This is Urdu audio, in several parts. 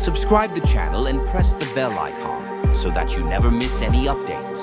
Subscribe the channel and press the bell icon so that you never miss any updates.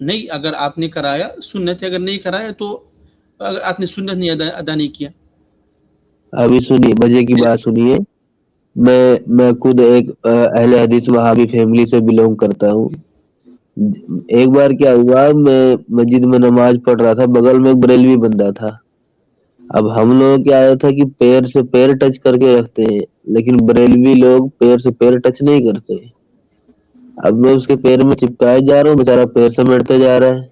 نہیں اگر آپ نے کرایا سنت ہے, اگر نہیں کرایا تو اگر آپ نے سنت نہیں ادا نہیں کیا. ابھی سنیے, مزے کی بات سنیے. میں خود ایک اہل حدیث وہابی فیملی سے بلونگ کرتا ہوں. ایک بار کیا ہوا, میں مسجد میں نماز پڑھ رہا تھا, بغل میں ایک بریلوی بندہ تھا. اب ہم لوگ کیا آیا تھا کہ پیر سے پیر ٹچ کر کے رکھتے ہیں, لیکن بریلوی لوگ پیر سے پیر ٹچ نہیں کرتے. اب میں اس کے پیر میں چپکائے جا رہا ہوں, بےچارا پیر سمیٹتے جا رہا ہے.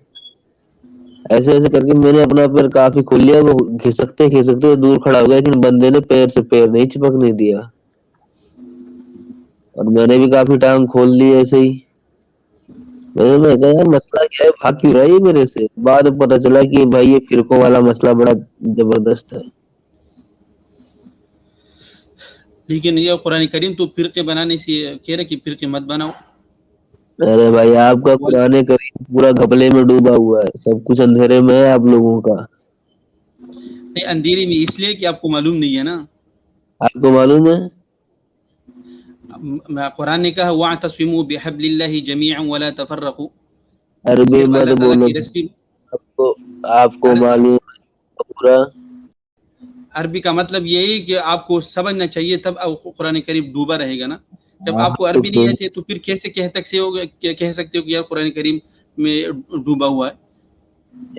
ایسے ایسے کر کے میں نے اپنا پیر کافی کھول لیا, وہ کھسکتے دور کھڑا ہو گیا, لیکن بندے نے پیر سے پیر نہیں چپکنے دیا. اور میں نے بھی کافی ٹائم کھول لی ایسے ہی. میں کہا یار مسئلہ کیا ہے, بھاگ کیوں رہا ہے میرے سے. بعد میں پتا چلا کہ بھائی یہ فرقوں والا مسئلہ بڑا زبردست ہے. لیکن یہ قرآن کریم تو فرقے بنانے سے کہہ رہے کہ فرقے مت بناؤ. ارے بھائی آپ کا قرآن کریم پورا گھپلے میں ڈوبا ہوا ہے, سب کچھ اندھیرے میں ہے آپ لوگوں کا. نہیں اندھیرے میں اس لیے کہ آپ کو معلوم نہیں ہے نا. آپ کو معلوم ہے قرآن نے کہا وَاعْتَصِمُوا بِحَبْلِ اللَّهِ جَمِيعًا وَلَا تَفَرَّقُوا. عربی صرف میں اللہ تو تعالیٰ بولو, کی رسی. آپ کو معلوم ہے پورا. عربی کا مطلب یہی کہ آپ کو سمجھنا چاہیے, تب قرآن کریم ڈوبا رہے گا نا. جب آپ کو عربی نہیں آتی ہے تو پھر کیسے کہہ سکتے ہو کہ یار قرآن کریم میں ڈوبا ہوا ہے.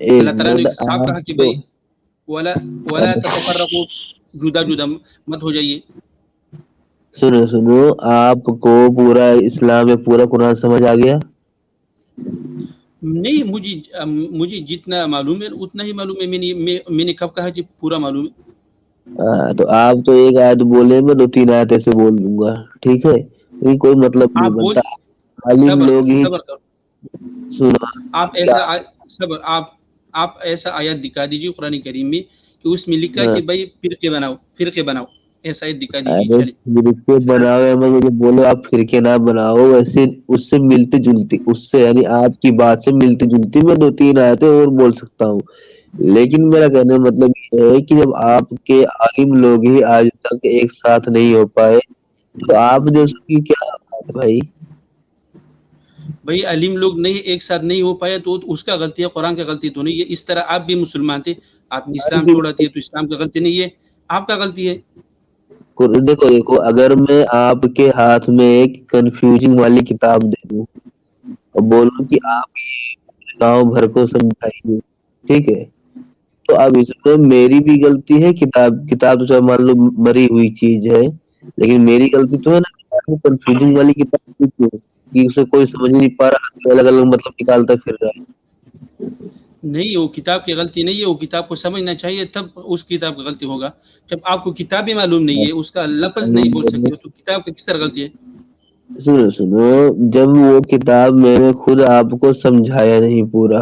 اللہ تعالیٰ نے صاف کہا کہ بھائی وَلَا تَتَفَرَّقُوا, جدا جدا مت ہو جائیے. سنو, آپ کو پورا اسلام میں پورا قرآن سمجھ آ گیا؟ نہیں, مجھے جتنا معلوم ہے اتنا ہی معلوم ہے. میں نے کب کہا کہ پورا معلوم ہے. تو آپ تو ایک آیت بولے, میں 2-3 آیت ایسے بول دوں گا, ٹھیک ہے. یہ کوئی مطلب نہیں آپ بول بنتا, عالم لوگ ہی. صبر کرو. آپ ایسا آیت دکھا دیجیے قرآن کریم میں کہ اس میں لکھا کہ بھائی فرقے بناؤ, ایسا آیت دکھا دیجیے. چلے فرقے بناؤ, مجھے بولو آپ فرقے نہ بناؤ, ویسے اس سے ملتی جلتی, اس سے یعنی آپ کی بات سے ملتی جلتی میں 2-3 آیتیں اور بول سکتا ہوں. لیکن میرا کہنے کا مطلب یہ ہے کہ جب آپ کے عالم لوگ ہی آج تک ایک ساتھ نہیں ہو پائے, تو آپ جیسے کی کیا بات ہے بھائی. بھائی علیم لوگ نہیں ایک ساتھ نہیں ہو پایا تو اس کا غلطی ہے, قرآن کا غلطی تو نہیں ہے. اس طرح آپ بھی مسلمان تھے, آپ نے اسلام چھوڑا تھے تو اسلام کا غلطی نہیں ہے, آپ کا غلطی ہے. دیکھو اگر میں آپ کے ہاتھ میں ایک کنفیوزنگ والی کتاب دے دوں اور بولوں کہ آپ گاؤں بھر کو سمجھائیے, ٹھیک ہے, تو اب اس میں میری بھی غلطی ہے. کتاب تو مان لو مری ہوئی چیز ہے, لیکن میری غلطی تو ہے نا. کنفیوزنگ والی کتاب کہ اسے کوئی سمجھ نہیں پا رہا, الگ الگ مطلب نکالتا پھر رہا ہے. نہیں, وہ کتاب کی غلطی نہیں ہے, وہ کتاب کو سمجھنا چاہیے تب اس کتاب کی غلطی ہوگا. جب آپ کو کتاب ہی معلوم نہیں ہے, اس کا لفظ نہیں بول سکتے تو کتاب کی کس طرح غلطی ہے. سنو, جب وہ کتاب میں نے خود آپ کو سمجھایا نہیں پورا,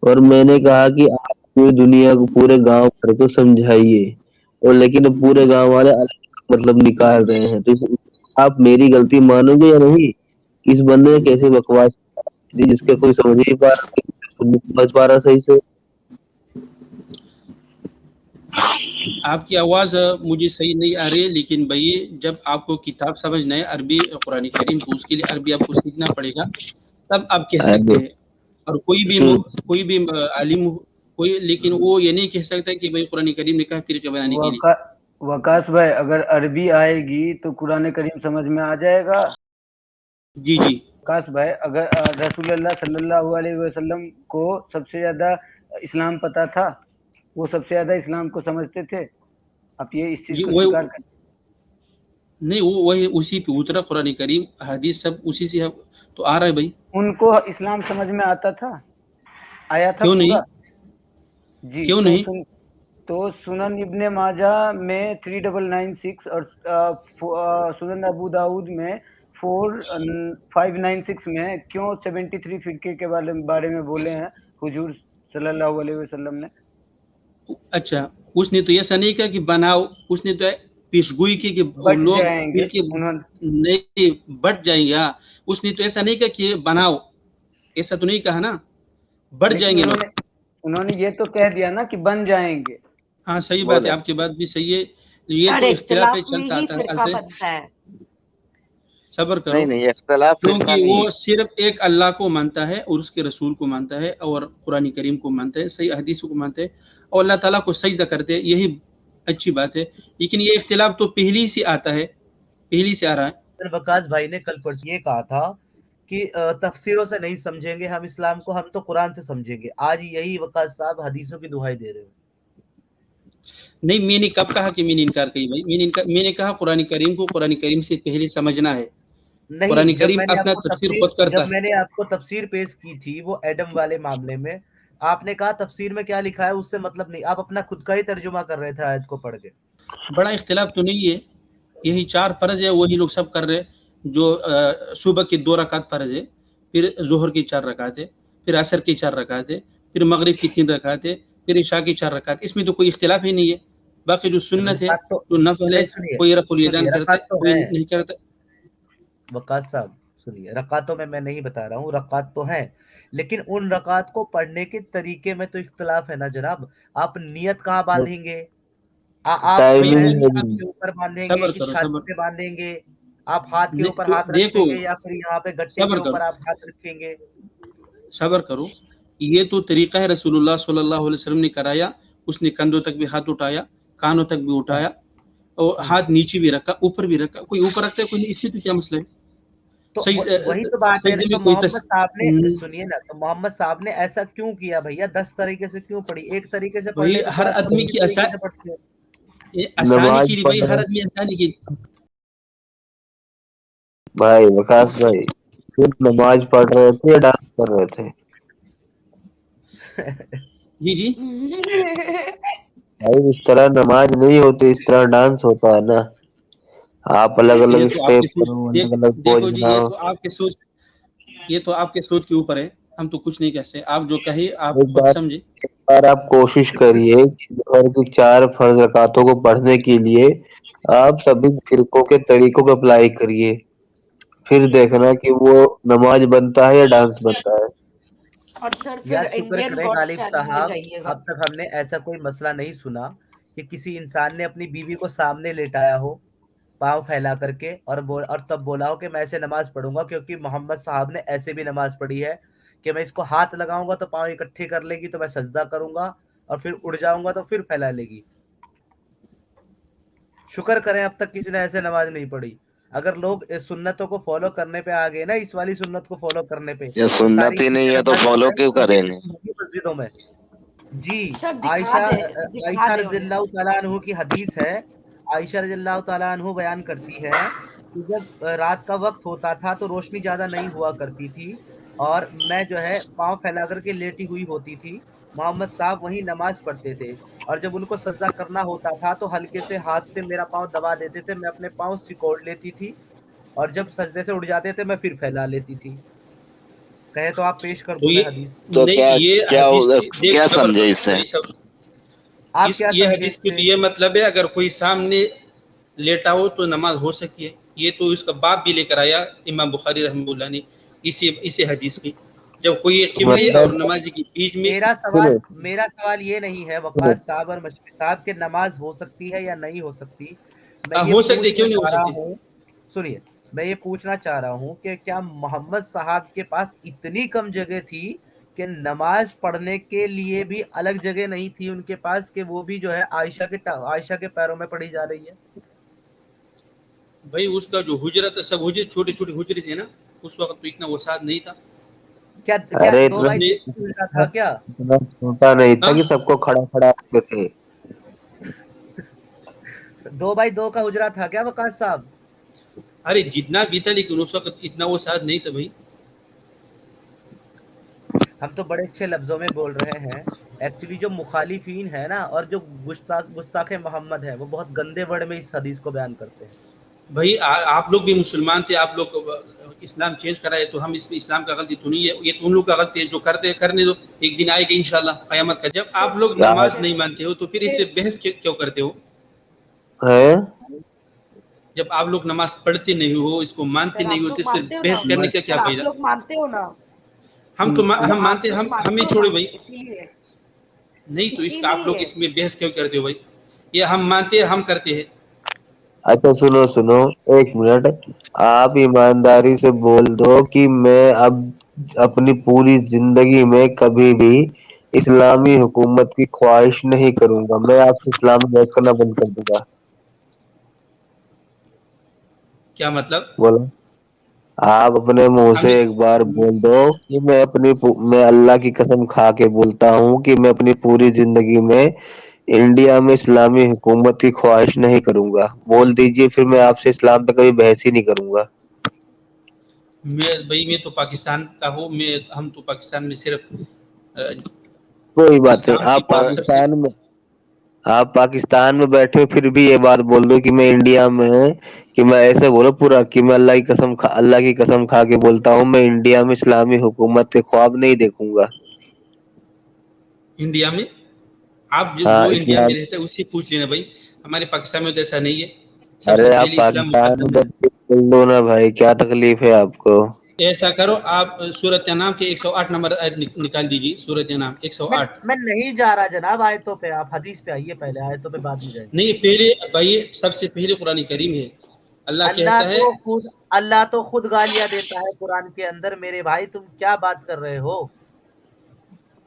اور میں نے کہا کہ آپ پوری دنیا کو, پورے گاؤں بھر کو سمجھائیے, اور لیکن پورے گاؤں والے الگ مطلب نکال رہے ہیں, تو آپ میری غلطی مانو گے یا نہیں؟ اس بندے نے کیسے بکواس جس کے کوئی سمجھ نہیں پا رہا صحیح سے. آپ کی آواز مجھے صحیح نہیں آ رہی ہے, لیکن بھائی جب آپ کو کتاب سمجھنا ہے عربی قرآن کریم, تو اس کے لیے عربی آپ کو سیکھنا پڑے گا, تب آپ کہہ سکتے ہیں. اور کوئی بھی عالم کوئی, لیکن وہ یہ نہیں کہہ سکتا کہ بھائی قرآن کریم نے کہا فرقے بنانے کے لیے. وقاص بھائی, اگر عربی آئے گی تو قرآن کریم سمجھ میں آ جائے گا. جی جی. وقاص بھائی, اگر رسول اللہ صلی اللہ علیہ وسلم کو سب سے زیادہ اسلام پتا تھا, وہ سب سے زیادہ اسلام کو سمجھتے تھے, آپ یہ اس چیز جی کو سویکار کریں. نہیں, وہی اسی پہ اترا قرآن کریم, حدیث سب اسی سے تو آ رہا ہے بھائی. ان کو اسلام سمجھ میں آتا تھا, آیا تھا کیوں پورا. نہیں, جی کیوں نہیں. تو سنن ابن ماجہ میں 3996 اور سنن ابو داؤد میں 4596 میں کیوں 73 فرقے کے بارے میں بولے ہیں حضور صلی اللہ علیہ وسلم نے. اچھا, اس نے تو ایسا نہیں کہا کہ بناؤ, اس نے تو پیشگوئی کی کہ لوگ فرقے نہیں بٹ جائیں گے. اس نے تو ایسا نہیں کہا کہ بناؤ, ایسا تو نہیں کہا نا, بڑھ جائیں گے لوگ. انہوں نے یہ تو کہہ دیا نا کہ بن جائیں گے. ہاں صحیح بات ہے, آپ کی بات بھی صحیح ہے. یہ تو اختلاف چلتا ہے. صبر کرو نہیں نہیں اختلاف فرقہ کیونکہ نہیں وہ ہے. صرف ایک اللہ کو مانتا ہے اور اس کے رسول کو مانتا ہے اور قرآن کریم کو مانتا ہے, صحیح حدیثوں کو مانتا ہے اور اللہ تعالیٰ کو سجدہ کرتے ہیں, یہی اچھی بات ہے. لیکن یہ اختلاف تو پہلی سے آتا ہے, پہلی سے آ رہا ہے. وقاص بھائی نے کل پرسوں یہ کہا تھا کہ تفسیروں سے نہیں سمجھیں گے ہم اسلام کو, ہم تو قرآن سے سمجھیں گے. آج یہی وقاص صاحب حدیثوں کی دہائی دے رہے ہیں. نہیں, میں نے کب کہا کہ میں نے انکار کی بھائی؟ میں نے کہا قرآن کریم کو قرآن کریم سے پہلے سمجھنا ہے. قرآن نہیں, کریم اپنا تفسیر خود کرتا جب ہے. میں نے آپ کو تفسیر پیش کی تھی وہ ایڈم والے معاملے میں, آپ نے کہا تفسیر میں کیا لکھا ہے اس سے مطلب نہیں, آپ اپنا خود کا ہی ترجمہ کر رہے تھے آیت کو پڑھ کے. بڑا اختلاف تو نہیں ہے, یہی 4 فرض ہے وہی لوگ سب کر رہے. جو صبح کی 2 رکعت فرض ہے, پھر ظہر کی 4 رکعت ہے, پھر عصر کی 4 رکعت ہے, پھر مغرب کی 3 رکعت ہے, پھر عشاء کی 4 رکعت. اس میں تو کوئی اختلاف ہی نہیں ہے. باقی جو سنت ہے جو نفل ہے, کوئی رفع الیدین کرتا ہے کوئی نہیں کرتا. وقاص صاحب سنیے, رکعتوں میں نہیں بتا رہا ہوں, رکعت تو ہیں لیکن ان رکعت کو پڑھنے کے طریقے میں تو اختلاف ہے نا جناب. آپ نیت کہاں باندھیں گے؟ آپ کے اوپر باندھیں گے کہ چھاتی پہ باندھیں گے؟ آپ ہاتھ کے اوپر ہاتھ رکھیں گے یا پھر یہاں پہ گٹے کے اوپر آپ ہاتھ رکھیں گے؟ صبر کرو, یہ تو طریقہ ہے رسول اللہ صلی اللہ علیہ وسلم نے کرایا. اس نے کندھوں تک بھی ہاتھ اٹھایا, کانوں تک بھی اٹھایا, اور ہاتھ نیچے بھی رکھا, اوپر بھی رکھا. کوئی اوپر رکھتا ہے کوئی نہیں, اس میں تو کیا مسئلہ ہے؟ تو وہی تو بات ہے. تو محمد صاحب نے سنیے نا, تو محمد صاحب نے ایسا کیوں کیا بھیا؟ 10 طریقے سے کیوں پڑھی؟ ایک طریقے سے پڑھ لے تو ہر آدمی کی آسانی کے لیے بھائی, ہر آدمی آسانی کے لیے. بھائی وقاص بھائی صرف نماز پڑھ رہے تھے یا ڈانس کر رہے تھے؟ جی جی بھائی اس طرح نماز نہیں ہوتی, اس طرح ڈانس ہوتا ہے نا. آپ الگ الگ اسٹیپ کرو, الگ الگ پوز دیکھو جی, بناؤ. یہ تو آپ کے سوچ کے اوپر ہے, ہم تو کچھ نہیں کہہ سکتے. آپ جو کہے آپ خود سمجھے. ایک بار آپ کوشش کریے کہ ظہر کی 4 فرض رکعتوں کو پڑھنے کے لیے آپ سبھی فرقوں کے طریقوں کو اپلائی کریے, پھر دیکھنا کہ وہ نماز بنتا ہے یا ڈانس بنتا ہے. اور سر یار پھر شکر انڈین کرے گاڈ غالب اسٹائل میں صاحب, جائیے گا. اب تک ہم نے ایسا کوئی مسئلہ نہیں سنا کہ کسی انسان نے اپنی بیوی کو سامنے لیٹایا ہو پاؤں پھیلا کر کے اور تب بولا ہو کہ میں ایسے نماز پڑھوں گا کیونکہ محمد صاحب نے ایسے بھی نماز پڑھی ہے کہ میں اس کو ہاتھ لگاؤں گا تو پاؤں اکٹھے کر لے گی تو میں سجدہ کروں گا اور پھر اڑ جاؤں گا تو پھر پھیلا لے گی. شکر کریں اب تک کسی نے ایسے نماز نہیں پڑھی. اگر لوگ اس سنتوں کو فالو کرنے پہ آ گئے نا, اس والی سنت کو فالو کرنے پہ, یہ سنت ہی نہیں ہے تو فالو کیوں کریں گے؟ مسجدوں میں جی. سر عائشہ رضی اللہ تعالیٰ عنہ کی حدیث ہے, عائشہ رضی اللہ تعالیٰ عنہ بیان کرتی ہے کہ جب رات کا وقت ہوتا تھا تو روشنی زیادہ نہیں ہوا کرتی تھی اور میں جو ہے پاؤں پھیلا کر کے لیٹی ہوئی ہوتی تھی, محمد صاحب وہیں نماز پڑھتے تھے اور جب ان کو سجدہ کرنا ہوتا تھا تو ہلکے سے ہاتھ سے میرا پاؤں دبا دیتے تھے, میں اپنے پاؤں سکوڑ لیتی تھی اور جب سجدے سے اٹھ جاتے تھے میں پھر پھیلا لیتی تھی. کہے تو آپ پیش کر دوں میں حدیث. تو کیا سمجھے اس سے؟ یہ حدیث کی تو یہ مطلب ہے اگر کوئی سامنے لیٹا ہو تو نماز ہو سکتی ہے. یہ تو اس کا باب بھی لے کر آیا امام بخاری رحمہ اللہ نے اسی حدیث کی. جب کوئی قبلے اور نمازی کے بیچ میں. میرا سوال یہ نہیں ہے وقاص صاحب اور مشفق صاحب کہ نماز ہو سکتی ہے یا نہیں ہو سکتی. میں یہ ہو سکتی, کیوں نہیں ہو سکتی؟ سنیے, میں یہ پوچھنا چاہ رہا ہوں کہ کیا محمد صاحب کے پاس اتنی کم جگہ تھی کہ نماز پڑھنے کے لیے بھی الگ جگہ نہیں تھی ان کے پاس کہ وہ بھی جو ہے عائشہ کے پیروں میں پڑھی جا رہی ہے؟ بھائی اس کا جو حجرت سب حجرت چھوٹے چھوٹے حجرے تھے نا, اس وقت تو اتنا وسعت نہیں تھا. کیا تھا کیا اتنا چھوٹا نہیں تھا کہ سب کو کھڑا کھڑا رکھتے تھے. 2x2 کا حجرہ تھا کیا وقاص صاحب؟ ارے جتنا بھی تھا لیکن اس وقت اتنا وسعت نہیں تھا بھائی. ہم تو بڑے اچھے لفظوں میں بول رہے ہیں. ایکچولی جو مخالفین ہے نا اور جو گستاخ محمد ہے وہ بہت گندے ورڈ میں اس حدیث کو بیان کرتے ہیں. بھائی آپ لوگ بھی مسلمان تھے, آپ لوگ اسلام چینج کرائے تو ہم اس میں اسلام کا غلطی تو نہیں ہے, یہ تو ان لوگ کا غلطی ہے جو کرنے دو. ایک دن آئے گا انشاءاللہ قیامت کا. جب آپ لوگ نماز نہیں مانتے ہو تو پھر اس سے بحث کیوں کرتے ہو؟ جب آپ لوگ نماز پڑھتے نہیں ہو, اس کو مانتے نہیں ہو, تو اس پہ بحث کرنے کا کیا فائدہ؟ آپ لوگ مانتے ہو نا, ہم مانتے, ہمیں چھوڑے بھائی. نہیں تو اس کا آپ لوگ لیے اس میں بحث کیوں کرتے ہو بھائی؟ یہ ہم مانتے ہیں, ہم کرتے ہیں. اچھا سنو سنو 1 منٹ, آپ ایمانداری سے بول دو کہ میں اب اپنی پوری زندگی میں کبھی بھی اسلامی حکومت کی خواہش نہیں کروں گا, میں آپ سے اسلام میں بحث کرنا بند کر دوں گا. کیا مطلب؟ بولو, آپ اپنے منہ سے ہمیں ایک بار بول دو کہ میں اللہ کی قسم کھا کے بولتا ہوں کہ میں اپنی پوری زندگی میں انڈیا میں اسلامی حکومت کی خواہش نہیں کروں گا. بول دیجئے, پھر میں آپ سے اسلام پہ کبھی بحث ہی نہیں کروں گا. میں تو پاکستان کا ہوں, ہم تو پاکستان میں صرف کوئی بات نہیں, اسلام کی بات سب سے. آپ پاکستان میں بیٹھے پھر بھی یہ بات بول دو کہ میں انڈیا میں, کہ میں ایسے بولو پورا کہ میں اللہ کی قسم کھا کے بولتا ہوں میں انڈیا میں اسلامی حکومت کے خواب نہیں دیکھوں گا. انڈیا میں آپ ہاں جو انڈیا میں اسلام, رہتے ہیں اس سے پوچھ لینا بھائی, ہمارے پاکستان میں تو ایسا نہیں ہے. سب سے ارے آپ پہلے اسلام پاکستان میں مقدم ہے. بیٹھ کے بول دو نا بھائی, کیا تکلیف ہے آپ کو؟ ایسا کرو, آپ سورۃ انعام کے 108 نمبر آیت نکال دیجیے. سورۃ انعام 108. میں نہیں جا رہا جناب آیتوں پہ, آپ حدیث پہ آئیے, پہلے آیتوں پہ بعد میں جائیں گے. نہیں, پہلے بھائی سب سے پہلے قرآن کریم ہے. اللہ کہتا ہے, اللہ تو خود گالیاں دیتا ہے قرآن کے اندر. میرے بھائی تم کیا بات کر رہے ہو؟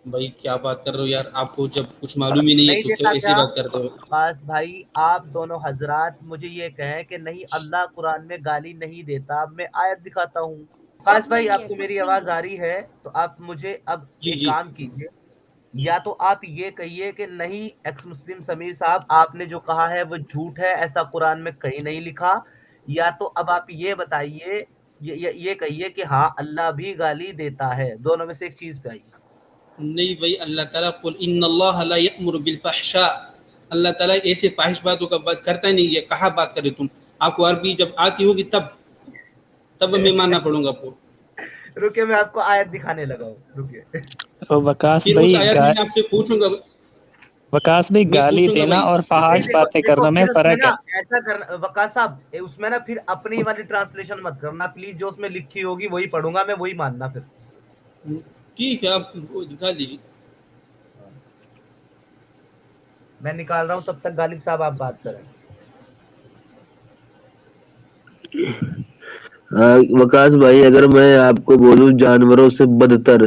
بھائی کیا بات کر رہے ہو یار, آپ کو جب کچھ معلوم ہی نہیں ہے تو کیوں دیتا ایسی کیا بات کرتے ہو؟ وقاص بھائی, آپ دونوں حضرات مجھے یہ کہیں کہ نہیں اللہ قرآن میں گالی نہیں دیتا. اب میں آیت دکھاتا ہوں. وقاص بھائی آپ کو میری آواز آ رہی ہے تو آپ مجھے اب جی ایک جی. کام کیجئے, یا تو آپ یہ کہیے کہ نہیں ایکس مسلم سمیر صاحب آپ نے جو کہا ہے وہ جھوٹ ہے, ایسا قرآن میں کہیں نہیں لکھا, یا تو اب آپ یہ بتائیے, یہ کہیے کہ ہاں اللہ بھی گالی دیتا ہے. دونوں میں سے ایک چیز پہ آئیے. نہیں بھائی, اللہ تعالیٰ قل ان اللہ لا یأمر بالفحشاء, اللہ تعالیٰ ایسے فاحش باتوں کا بات کرتا نہیں ہے. کہاں بات کرے تم؟ آپ کو عربی جب آتی ہوگی تب میں ماننا پڑوں گا آپ کو. رکے میں آپ کو آیت دکھانے لگا ہوں, رکے. وکاس پھر اس بھائی آیت میں آپ سے پوچھوں گا, وکاس بھائی میں گالی پوچھوں گا دینا بھائی. اور نہیں فحاش باتیں دیکھو کرنا میں پھر اس میں فرق نا ہے. ایسا کرنا وقاص صاحب, اس میں نا پھر اپنی والی ٹرانسلیشن مت کرنا پلیز, جو اس میں لکھی ہوگی وہی پڑھوں گا میں, وہی ماننا پھر. ٹھیک ہے, آپ دکھا دیجیے. میں نکال رہا ہوں, تب تک غالب صاحب آپ بات کریں. وکاس بھائی اگر میں آپ کو بولوں جانوروں سے بدتر,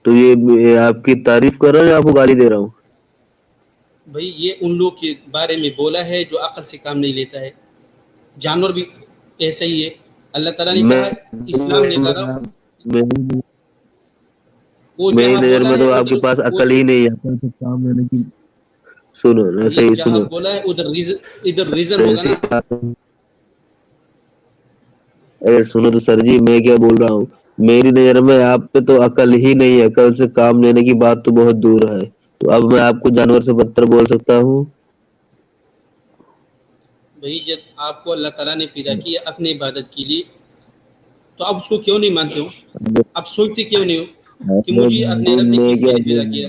تو یہ آپ کی تعریف کر رہا ہوں یا آپ کو گالی دے رہا ہوں؟ بھائی یہ ان لوگ کے بارے میں بولا ہے جو عقل سے کام نہیں لیتا ہے. جانور بھی ایسا ہی ہے. اللہ تعالیٰ نے میں کہا, اسلام نے کہا, وہ میری جہاں نظر بولا میں ہے تو آپ کے ادھر پاس وہ, عقل ہی نہیں ہے کام لینے کی. سنو نا, بھائی صحیح جہاں سنو, بولا ہے ادھر ریزن ہوگا نا. ارے سنو تو سر جی, میں کیا بول رہا ہوں, میری نظر میں آپ پہ تو عقل ہی نہیں ہے, عقل سے کام لینے کی بات تو بہت دور ہے. تو اب میں آپ کو جانور سے بدتر بول سکتا ہوں؟ بھائی جب آپ کو اللہ تعالیٰ نے پیدا کیا اپنے عبادت کے لیے, تو آپ اس کو کیوں نہیں مانتے ہو؟ آپ سوچتے کیوں نہیں ہو کہ مجھے اپنے رب نے کس کے لیے پیدا کیا؟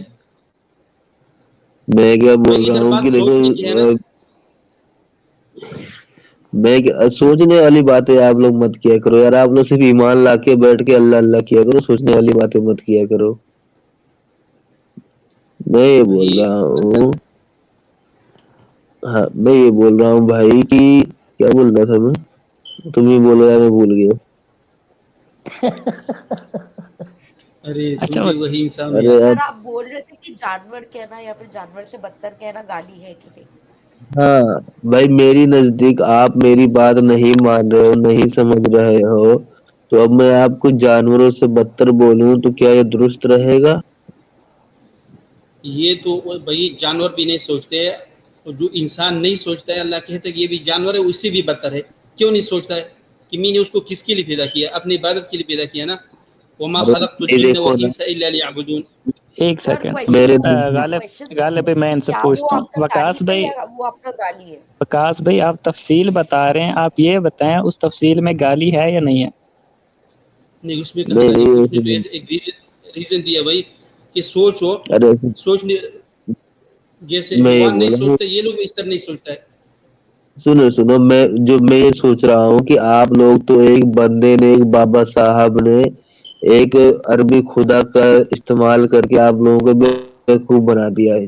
میں کیا بول بھائی رہا ادھر ہوں بات کہ دیکھو, سوچنے کی ہے نا. سوچنے والی باتیں آپ لوگ مت کیا کرو یار. آپ لوگ صرف ایمان لا کے بیٹھ کے اللہ اللہ کیا کرو, سوچنے والی باتیں مت کیا کرو. میں یہ بول بھائی رہا اللہ, ہوں, ہاں میں یہ بول رہا ہوں بھائی کہ کیا بول رہا تھا میں, تم ہی بولو یا میں بھول گیا. ارے تم اچھا بھی وہی انسان ہو ارے یار. سر آپ بول رہے تھے کہ جانور کہنا یا پھر جانور سے بدتر کہنا گالی ہے کہ نہیں؟ ہاں بھائی, میری نزدیک آپ میری بات نہیں مان رہے ہو, نہیں سمجھ رہے ہو, تو اب میں آپ کو جانوروں سے بدتر بولوں تو کیا یہ درست رہے گا؟ یہ تو بھائی جانور بھی نہیں سوچتے, جو انسان نہیں سوچتا ہے, اللہ کہتا ہے کہ یہ بھی جانور ہے, اس سے بھی بدتر ہے. کیوں نہیں سوچتا ہے کہ میں نے اس کو کس کے لیے پیدا کیا؟ اپنی عبادت کے لیے پیدا کیا نا. وما خلقت یہ الجن دیکھو نا, والانس الا ليعبدون. ایک سر سیکنڈ, میرے غالب بھائی میں ان سے کیا وہ پوچھتا ہوں. آپ کا تعریف ہے یا وہ آپ کا گالی ہے؟ وکاس بھائی آپ تفصیل بتا رہے ہیں, آپ یہ بتائیں اس تفصیل میں گالی ہے یا نہیں ہے؟ نہیں اس میں کہاں گالی, اس نے تو ایک ریزن دیا بھائی کہ سوچو, سوچنے جیسے میں یہ حیوان نہیں بولا ہوں, سوچتا, یہ لوگ اس طرح نہیں سوچتا ہے. سنو میں یہ سوچ رہا ہوں کہ آپ لوگ تو ایک بندے نے, ایک بابا صاحب نے ایک عربی خدا کا استعمال کر کے آپ لوگوں کو بیوقوف بنا دیا ہے,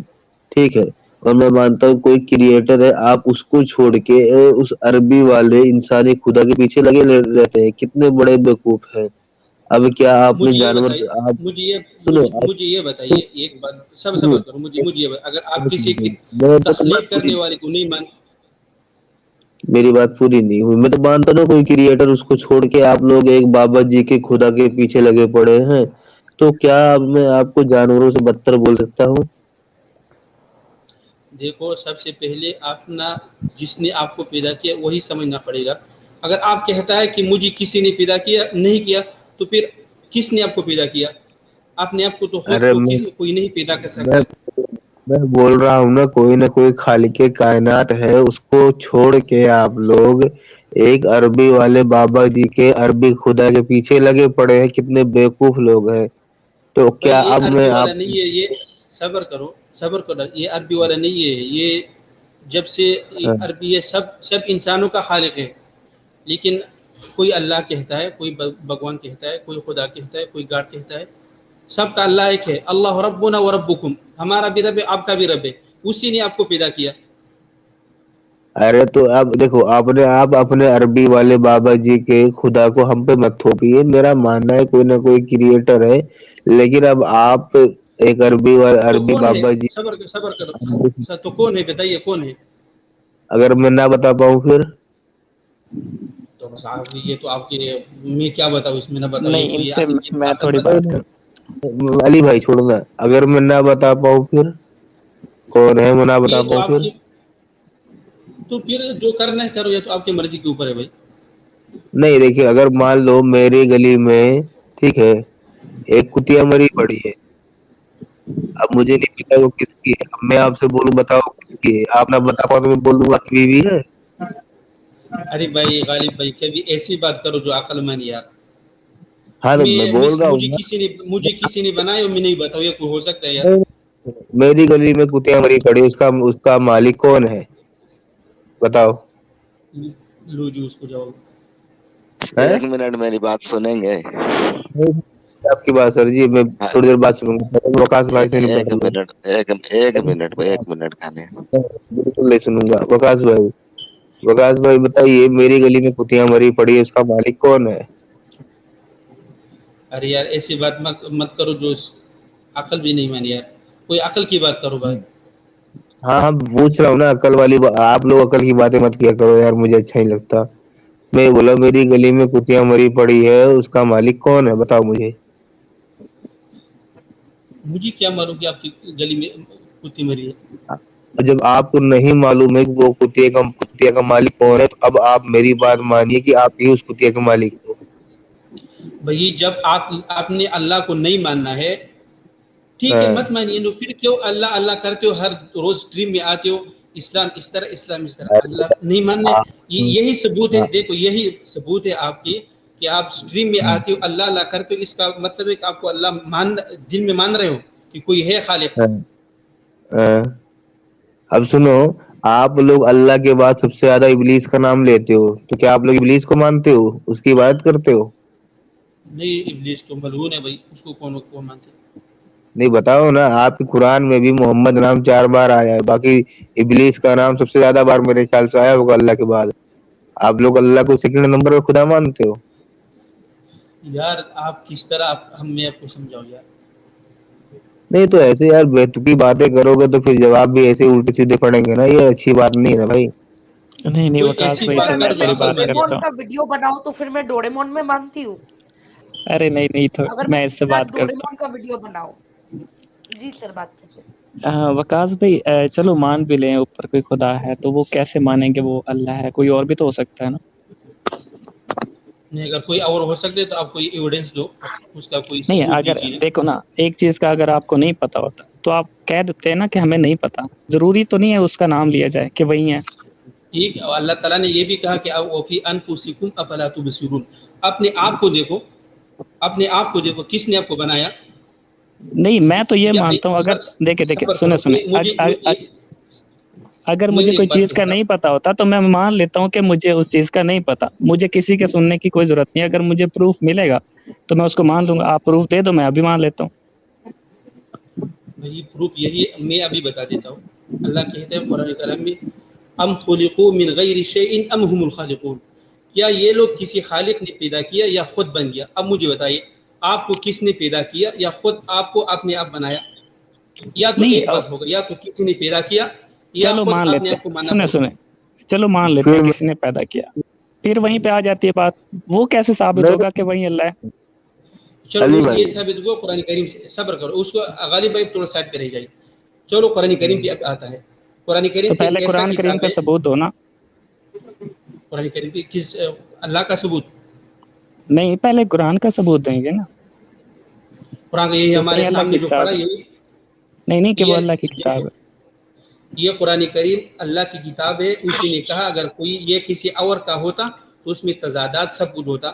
ٹھیک ہے. اور میں مانتا ہوں کوئی کریٹر ہے, آپ اس کو چھوڑ کے اس عربی والے انسانی خدا کے پیچھے لگے رہتے ہیں, کتنے بڑے بیوقوف ہیں. اب کیا آپ نے جانور آپ سنو مجھے یہ بتائیے ایک بات, صبر کرو, مجھے یہ اگر آپ کسی کی تخلیق کرنے والے کو نہیں مان, میری بات پوری نہیں ہوئی. میں تو مانتا ہوں کوئی کریٹر, اس کو چھوڑ کے آپ لوگ ایک بابا جی کے خدا کے پیچھے لگے پڑے ہیں, تو کیا اب میں آپ کو جانوروں سے بدتر بول سکتا ہوں؟ دیکھو سب سے پہلے اپنا جس نے آپ کو پیدا کیا وہی سمجھنا پڑے گا. اگر آپ کہتا ہے کہ مجھے کسی نے پیدا کیا نہیں کیا, تو پھر کس نے آپ کو پیدا کیا؟ اپنے آپ کو تو خود ارے کو کوئی نہیں پیدا کر سکتا. میں بول رہا ہوں نا کوئی خالق کائنات ہے, اس کو چھوڑ کے آپ لوگ ایک عربی والے بابا جی کے عربی خدا کے پیچھے لگے پڑے ہیں, کتنے بیوقوف لوگ ہیں. تو بھائی کیا یہ اب عربی میں والا آپ نہیں ہے, یہ صبر کرو, یہ عربی والا نہیں ہے. یہ جب سے عربی ہے, سب انسانوں کا خالق ہے. لیکن کوئی اللہ کہتا ہے, کوئی بھگوان کہتا ہے, کوئی خدا کہتا ہے, کوئی گاڈ کہتا ہے. سب کا اللہ ایک ہے. اللہ ربنا و ربکم, ہمارا بھی رب ہے, آپ کا بھی رب ہے. اسی نے آپ کو پیدا کیا. ارے تو اب دیکھو, آپ اپنے عربی والے بابا جی کے خدا کو ہم پہ مت تھوپیے. میرا ماننا ہے کوئی نہ کوئی کریٹر ہے, لیکن اب آپ ایک عربی تو کون ہے؟ بابا جی, صبر کرو, تو کون ہے بتائیے کون ہے؟ اگر میں نہ بتا پاؤں پھر تو بس آپ یہ تو آپ کے, میں کیا بتاؤں اس میں نہ بتاؤں, یہ نہیں ان کوئی سے میں عقل تھوڑی مت. بات کروں. علی بھائی چھوڑنا, اگر میں نہ بتا پاؤں پھر کون ہے, میں نہ بتا یہ تو پاؤں آپ پھر کی, تو پھر جو کرنا ہے کرو, یہ تو آپ کی مرضی کے اوپر ہے بھائی. نہیں. دیکھیے اگر مان لو میری گلی میں, ٹھیک ہے, ایک کتیا مری پڑی ہے, اب مجھے نہیں پتا وہ کس کی ہے. اب میں آپ سے بولوں بتاؤ کس کی ہے, آپ نہ بتا پاؤ تو میں بول دوں گا کی بیوی ہے. ارے بھائی غالب بھائی, کبھی ایسی بات کرو جو عقل مند یار. ہاں تو میں بول رہا ہوں مجھے کسی نے بنایا اور میں نہیں بتاؤ, یہ کوئی ہو سکتا ہے یار؟ میری گلی میں کتیا مری پڑی, اس کا مالک کون ہے بتاؤ. لو جی اس کو جاؤ. ایک منٹ میری بات سنیں گے. آپ کی بات سر جی, میں تھوڑی دیر بات سنوں گا. وکاس بھائی سے نہیں ایک پتا منٹ کھانے. بالکل نہیں سنوں گا. وکاس بھائی بتائیے, میری گلی میں کتیاں مری پڑی ہے, اس کا مالک کون ہے؟ ارے یار ایسی بات مت کرو جو عقل بھی نہیں مانی یار. کوئی عقل کی بات کرو بھائی. ہاں پوچھ رہا ہوں نا, عقل والی آپ لوگ عقل کی باتیں مت کیا کرو یار, مجھے اچھا نہیں لگتا. میں بولا میری گلی میں کتیاں مری پڑی ہے, اس کا مالک کون ہے بتاؤ مجھے. مجھے کیا معلوم کہ آپ کی گلی میں کتی مری ہے. جب آپ کو نہیں معلوم ہے کہ وہ کتیا کا مالک کون ہے, تو اب آپ میری بات مانیے کہ آپ ہی اس کتیا کے مالک ہو. بھائی جب آپ نے اللہ کو نہیں ماننا ہے, ٹھیک ہے مت مانیے, تو پھر کیوں اللہ اللہ کرتے ہو, ہر روز اسٹریم میں آتے ہو, اسلام اس طرح, اسلام اس طرح. اللہ نہیں ماننے, یہی ثبوت ہے. دیکھو یہی ثبوت ہے آپ کی کہ آپ اسٹریم میں آتے ہو, اللہ اللہ کرتے ہو. اس کا مطلب ہے کہ آپ کو اللہ دل میں مان رہے ہو کہ کوئی ہے خالق. اب سنو, آپ لوگ اللہ کے بعد سب سے زیادہ ابلیس کا نام لیتے ہو, تو کیا آپ لوگ ابلیس کو مانتے ہو, اس کی عبادت کرتے ہو؟ نہیں, ابلیس تو ملعون ہے بھائی, اس کو کون مانتے. نہیں بتاؤ نا, آپ کے قرآن میں بھی محمد نام 4 بار آیا ہے, باقی ابلیس کا نام سب سے زیادہ بار میرے خیال سے آیا ہوگا اللہ کے بعد. آپ لوگ اللہ کو سیکنڈ نمبر پہ خدا مانتے ہو. یار آپ کس طرح میں آپ کو سمجھاؤں یار. نہیں تو ایسے یار بیتوکی باتیں کرو گے تو پھر جواب بھی ایسے الٹے سیدھے پڑیں گے نا, یہ اچھی بات نہیں ہے نا بھائی. نہیں کوئی وکاس ایسی بھائی سے بات میں کر جو تھوڑی اگر عقل بات مانی. کرتا ڈوریمون ہوں. کا ویڈیو بناؤ تو پھر میں ڈوریمون میں مانتی ہوں. ارے نہیں تو اگر میں اس سے بات کرتا ڈوریمون کا ویڈیو بناؤ. جی سر بات کیجیے. ہوں. وکاس بھائی چلو مان بھی لیں اوپر کوئی خدا ہے, تو وہ کیسے مانیں گے وہ اللہ ہے, کوئی اور بھی تو ہو سکتا ہے نا. نہیں, اگر کوئی اور ہو سکتے تو آپ کوئی ایویڈنس دو, اس کا کوئی نہیں ثبوت اگر دیجیے. دیکھو نا, ایک چیز کا اگر آپ کو نہیں پتا ہوتا تو آپ کہہ دیتے ہیں نا کہ ہمیں نہیں پتا. ضروری تو نہیں ہے اس کا نام لیا جائے کہ وہی ہے. ٹھیک, اللہ تعالیٰ نے یہ بھی کہا کہ وفی انفسکم افلا تبصرون, اپنے آپ کو دیکھو, اپنے آپ کو دیکھو, کس نے آپ کو بنایا. نہیں میں تو یہ مانتا ہوں, اگر دیکھیں صبر کرو, سنیں اگر میں مجھے کوئی ایک بات چیز کا کہتا نہیں ہوں. پتا ہوتا تو میں مان لیتا ہوں کہ مجھے اس چیز کا نہیں پتا. مجھے کسی کے سننے کی کوئی ضرورت نہیں. اگر مجھے پروف ملے گا تو میں اس کو مان لوں گا. آپ پروف دے دو, میں ابھی مان لیتا ہوں. بھائی پروف یہی میں ابھی بتا دیتا ہوں. اللہ کہتے ہیں قرآن کریم میں ام خلقوا من غیر شیء ام هم الخالقون، کیا یہ لوگ کسی خالق نے پیدا کیا یا خود بن گیا؟ اب مجھے بتائیے آپ کو کس نے پیدا کیا یا خود آپ کو اپنے آپ بنایا؟ یا تو ایک بات ہوگا، یا تو کسی نے پیدا کیا یا چلو خود مان اپنے آپ کو لیتے مانا سنے چلو مان لیتے ہیں کسی نے پیدا کیا، پھر وہیں پہ آ جاتی ہے بات، وہ کیسے ثابت ہوگا کہ وہی اللہ ہے؟ چلو یہ ثابت ہوا قرآن کریم سے، صبر کرو، اس کو غالب بھائی تھوڑا سائڈ پہ رہ جائے. چلو قرآن کریم پہ اب آتا ہے. قرآن کریم تو ایک پہلے ایسا قرآن کریم کتاب کا ہے. ثبوت ہو نا. قرآن کریم پہ کس اللہ کا ثبوت؟ نہیں پہلے قرآن کا ثبوت دیں گے نا. قرآن یہ ہمارے سامنے جو پڑھا نہیں کہ وہ اللہ کی کتاب ہے. یہ قرآن کریم اللہ کی کتاب ہے. اسی نے کہا اگر کوئی یہ کسی اور کا ہوتا تو اس میں تضادات سب کچھ ہوتا.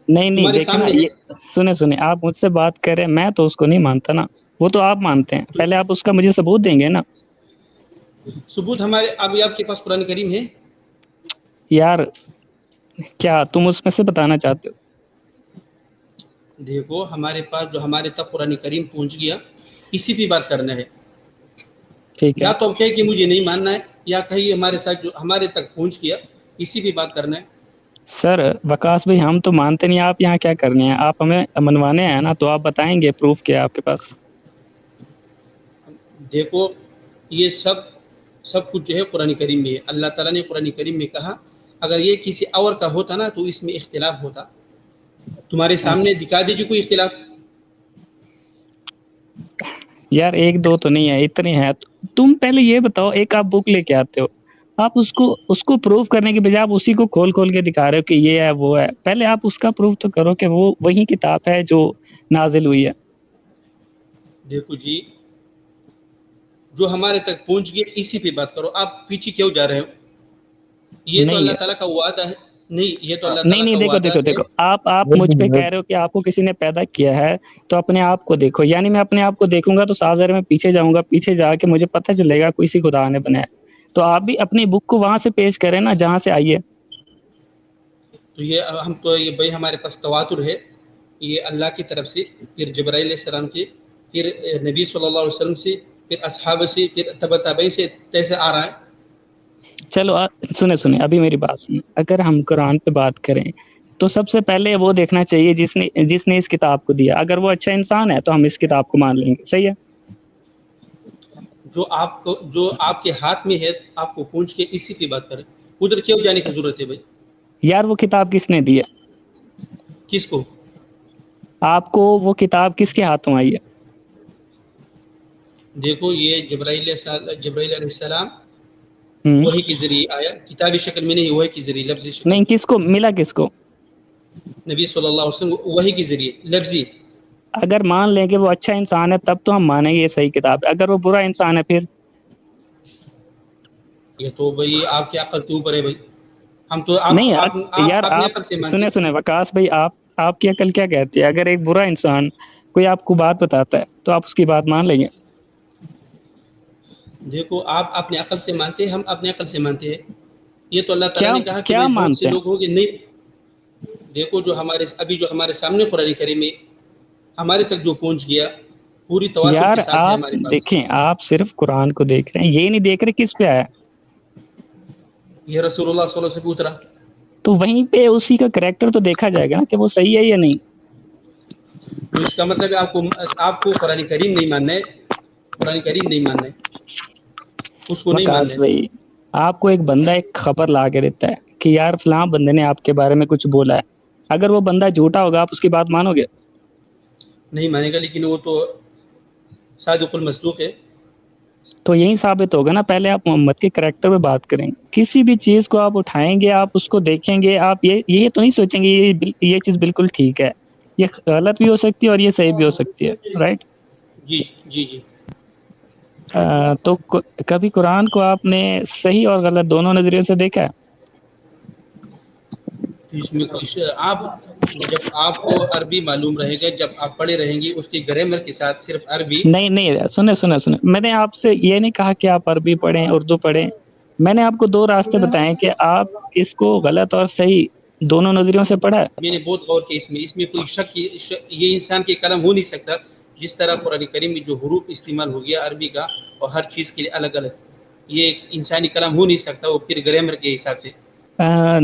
نہیں دیکھیں نا، یہ سنیں آپ مجھ سے بات کر رہے ہیں، میں تو اس کو نہیں مانتا نا، وہ تو آپ مانتے ہیں. پہلے آپ اس کا مجھے ثبوت دیں گے نا. ثبوت ہمارے ابھی آپ کے پاس قرآن کریم ہے یار؟ کیا تم اس میں سے بتانا چاہتے ہو؟ دیکھو ہمارے پاس جو ہمارے تک قرآن کریم پہنچ گیا اسی پہ بات کرنا ہے. ٹھیک ہے، یا تو اب کہیں کہ مجھے نہیں ماننا ہے، یا کہیں ہمارے ساتھ جو ہمارے تک پہنچ گیا اسی پہ بات کرنا ہے. سر وکاس بھائی ہم تو مانتے نہیں، آپ یہاں کیا کرنے ہیں؟ آپ ہمیں منوانے ہیں نا، تو آپ بتائیں گے پروف کیا آپ کے پاس. دیکھو یہ سب کچھ جو ہے قرآن کریم میں ہے. اللہ تعالیٰ نے قرآن کریم میں کہا اگر یہ کسی اور کا ہوتا نا تو اس میں اختلاف ہوتا. تمہارے سامنے دکھا دیجیے کوئی اختلاف. یار ایک دو تو نہیں ہے، اتنے ہیں. تم پہلے یہ بتاؤ، ایک آپ بک لے کے آتے ہو، آپ اس کو پروف کرنے کے بجائے آپ اسی کو کھول کے دکھا رہے ہو کہ یہ ہے وہ ہے. پہلے آپ اس کا پروف تو کرو کہ وہ وہی کتاب ہے جو نازل ہوئی ہے. دیکھو جی جو ہمارے تک پہنچ گیا اسی پہ بات کرو. آپ پیچھے کیوں جا رہے ہو؟ یہ تو اللہ تعالیٰ کا وعدہ ہے. نہیں یہ تو اللہ تعالیٰ کا وعدہ ہے. دیکھو آپ مجھ پہ کہہ رہے ہو کہ آپ کو کسی نے پیدا کیا ہے، تو اپنے آپ کو دیکھو. یعنی میں اپنے آپ کو دیکھوں گا تو سازر میں پیچھے جاؤں گا، پیچھے جا کے مجھے پتہ چلے گا کسی خدا نے بنایا. تو آپ بھی اپنی بک کو وہاں سے پیش کریں نا جہاں سے آئیے. تو یہ بھائی ہمارے پاس تواتر ہے، یہ اللہ کی طرف سے، پھر جبرائیل علیہ السلام کے، پھر نبی صلی اللہ علیہ وسلم سے، پھر اصحاب سے، پھر تبع تابعین سے تیسے آ رہا ہے. چلو سنیں ابھی میری بات سنیں. اگر ہم قرآن پہ بات کریں تو سب سے پہلے وہ دیکھنا چاہیے جس نے اس کتاب کو دیا. اگر وہ اچھا انسان ہے تو ہم اس کتاب کو مان لیں گے. صحیح ہے؟ جو آپ کے ہاتھ میں ہے آپ کو پہنچ کے اسی پہ بات کریں. ادھر کیوں جانے کی ضرورت ہے بھائی؟ یار وہ کتاب کس نے دی ہے؟ کس کو؟ آپ کو وہ کتاب کس کے ہاتھوں آئی ہے؟ دیکھو یہ جبرائیل علیہ السلام وحی کے ذریعے آیا، کتابی شکل میں نہیں، وحی کے ذریعے لفظی شکل. نہیں کس کو ملا؟ کس کو؟ نبی صلی اللہ علیہ وسلم وحی کے ذریعے لفظی. اگر مان لیں کہ وہ اچھا انسان ہے تب تو ہم مانیں گے یہ صحیح کتاب ہے. اگر وہ برا انسان ہے پھر؟ یہ تو بھائی آپ کی عقل کے اوپر ہے بھائی. ہم تو نہیں یار اپنے آپ عقل سے مانتے ہیں. سنیں وکاس بھائی، آپ کی عقل کیا کہتی ہے؟ اگر ایک برا انسان کوئی آپ کو بات بتاتا ہے تو آپ اس کی بات مان لیں گے؟ دیکھو آپ اپنے عقل سے مانتے ہیں، ہم اپنے عقل سے مانتے ہیں. یہ تو اللہ تعالیٰ نے کہا کہ کیا بہت سے مانتے ہیں؟ لوگ ہوں گے نہیں. دیکھو جو ہمارے سامنے قرآن کریم میں ہمارے تک جو پہنچ گیا پوری تواتر یار کے ساتھ ہے آپ ہمارے پاس. دیکھیں، آپ صرف قرآن کو دیکھ رہے ہیں، یہ نہیں دیکھ رہے کس پہ آیا. یہ رسول اللہ صلی اللہ علیہ وسلم اترا تو وہیں پہ اسی کا کریکٹر تو دیکھا جائے گا نا کہ وہ صحیح ہے یا نہیں. تو اس کا مطلب ہے آپ کو قرآن کریم نہیں ماننا ہے. قرآن کریم نہیں ماننا ہے، اس کو نہیں ماننا وکاس ہے. بھائی آپ کو ایک بندہ ایک خبر لا کے دیتا ہے کہ یار فلاں بندے نے آپ کے بارے میں کچھ بولا ہے. اگر وہ بندہ جھوٹا ہوگا آپ اس کی بات مانو گے؟ نہیں مانے گا، لیکن وہ تو صادق المصدوق ہے. تو یہی ثابت ہوگا نا. پہلے آپ محمد کے کریکٹر پہ بات کریں گے. کسی بھی چیز کو آپ اٹھائیں گے، آپ اس کو دیکھیں گے، آپ یہ تو نہیں سوچیں گے یہ چیز بالکل ٹھیک ہے. یہ غلط بھی ہو سکتی ہے اور یہ صحیح بھی ہو سکتی ہے. رائٹ؟ جی جی جی. تو کبھی قرآن کو آپ نے صحیح اور غلط دونوں نظریوں سے دیکھا ہے؟ اس میں کچھ جب آپ کو عربی معلوم رہے گا، جب آپ پڑھے رہیں گے اس کی گرامر کے ساتھ صرف عربی. نہیں سنیں میں نے آپ سے یہ نہیں کہا کہ آپ عربی پڑھیں اردو پڑھیں. میں نے آپ کو دو راستے بتائے کہ آپ اس کو غلط اور صحیح دونوں نظریوں سے پڑھا ہے. میں نے بہت غور کیا اس میں کوئی شک یہ انسان کے کلام ہو نہیں سکتا. جس طرح قرآن کریم میں جو حروف استعمال ہو گیا عربی کا، اور ہر چیز کے لیے الگ الگ یہ ایک انسانی کلام ہو نہیں سکتا، وہ پھر گرامر کے حساب سے.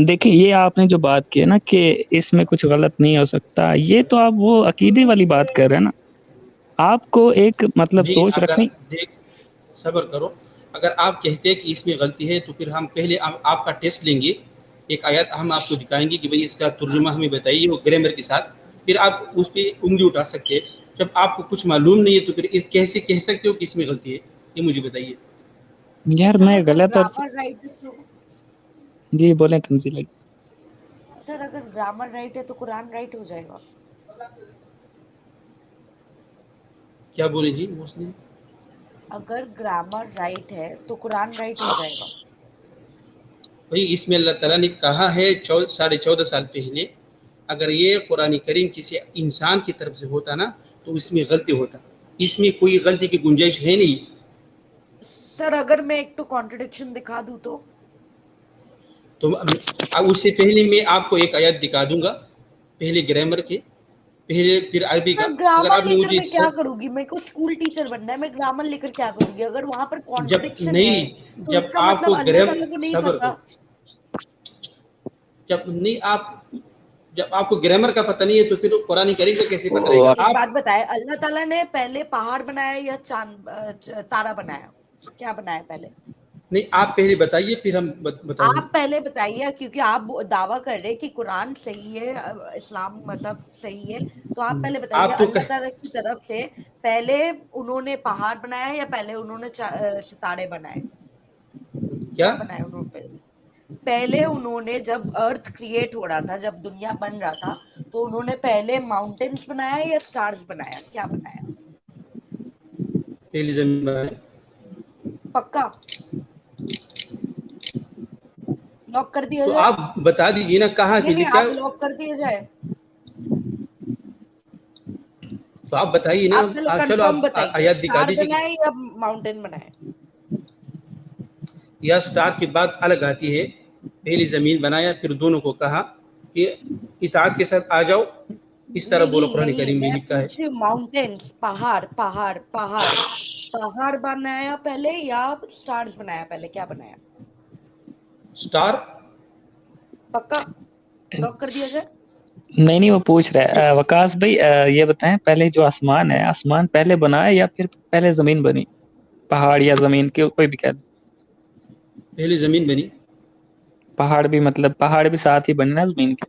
دیکھیں یہ آپ نے جو بات کی ہے نا کہ اس میں کچھ غلط نہیں ہو سکتا، یہ تو آپ وہ عقیدے والی بات کر رہے ہیں نا. آپ کو ایک مطلب نہیں، سوچ اگر رکھنی. دیکھ صبر کرو، اگر آپ کہتے ہیں کہ اس میں غلطی ہے تو پھر ہم پہلے آپ کا ٹیسٹ لیں گے، ایک آیت ہم آپ کو دکھائیں گے کہ بھئی اس کا ترجمہ ہمیں بتائیے وہ گرامر کے ساتھ، پھر آپ اس پہ انگلی اٹھا سکتے ہیں. جب آپ کو کچھ معلوم نہیں ہے تو پھر کیسے کہہ سکتے ہو کہ اس میں غلطی ہے؟ یہ مجھے بتائیے. یار سر میں اگر غلط اور گرامر رائٹ ہے تو جی بولیں تنزیل. سر اگر گرامر رائٹ ہے تو قرآن رائٹ ہو جائے گا. کیا بولے جی مسلم؟ اگر گرامر رائٹ ہے تو قرآن رائٹ ہو جائے گا. بھئی اس میں اللہ تعالیٰ نے کہا ہے 14.5 سال پہلے، اگر یہ قرآن کریم کسی انسان کی طرف سے ہوتا نا تو اس میں غلطی ہوتا. اس میں کوئی غلطی کی گنجائش ہے نہیں. سر اگر میں ایک تو کانٹرڈکشن دکھا دوں تو اس سے پہلے میں آپ کو ایک آیت دکھا دوں گا، پہلے گرامر کے، پہلے پھر عربی کا. میں اگر گرامر آپ نے لے کر مجھے میں کیا کروں گی؟ میرے کو اسکول ٹیچر بننا ہے، میں گرامر لے کر کیا کروں گی؟ اگر وہاں پر جب کانٹرڈکشن ہے نہیں، تو جب اس کا آپ مطلب کو اللہ تعالیٰ کو نہیں صبر پتا. کرو، جب آپ کو گرامر کا پتہ نہیں ہے تو پھر قرآن کریم کا کیسے پتہ رہے گا؟ ایک آپ بات بتائے، اللہ تعالیٰ نے پہلے پہاڑ بنایا یا چاند تارا بنایا؟ کیا بنایا پہلے؟ نہیں، آپ پہلے بتائیے پھر ہم بتائیں گے. آپ پہلے بتائیے، کیونکہ آپ دعویٰ کر رہے کہ قرآن صحیح ہے، اسلام مذہب صحیح ہے، تو آپ پہلے بتائیے آپ تو اللہ تعالیٰ کی طرف سے پہلے انہوں نے پہاڑ بنایا یا پہلے انہوں نے ستارے بنائے؟ کیا بنایا انہوں نے؟ پہلے انہوں نے جب ارتھ کریٹ ہو رہا تھا، جب دنیا بن رہا تھا، تو انہوں نے پہلے ماؤنٹینز بنایا یا سٹارز بنایا؟ کیا بنایا؟ پہلی زمین بنائے. پکا لاک کر دیا تو جائے؟ آپ بتا دیجیے نا کہاں پہ نہیں لکھا آپ ہے، لاک کر دیا جائے. تو آپ بتائیے نا. آپ پہلے چلو کنفرم آپ بتائیے، آیات دکھا سٹار دیجیے کہ بنائے یا ماؤنٹین بنائے؟ یا سٹار کی بات الگ آتی ہے. پہلی زمین بنایا، پھر دونوں کو کہا کہ اطاعت کے ساتھ آ جاؤ، اس طرح بولو. نہیں قرآن نہیں، کریم میں میں لکھا ہے. پوچھ رہی ہوں ماؤنٹینس، پہاڑ پہاڑ پہاڑ پہاڑ بنایا پہلے یا سٹارز بنایا پہلے؟ کیا بنایا؟ سٹار. پکا لاک کر دیا جائے؟ نہیں وہ پوچھ رہا ہے وکاس بھائی، یہ بتائیں پہلے جو آسمان ہے، آسمان پہلے بنا ہے یا پھر پہلے زمین بنی؟ پہاڑ یا زمین کوئی بھی کہہ دیں. پہلی زمین بنی. پہاڑ بھی مطلب پہاڑ بھی ساتھ ہی بنے نا زمین کے؟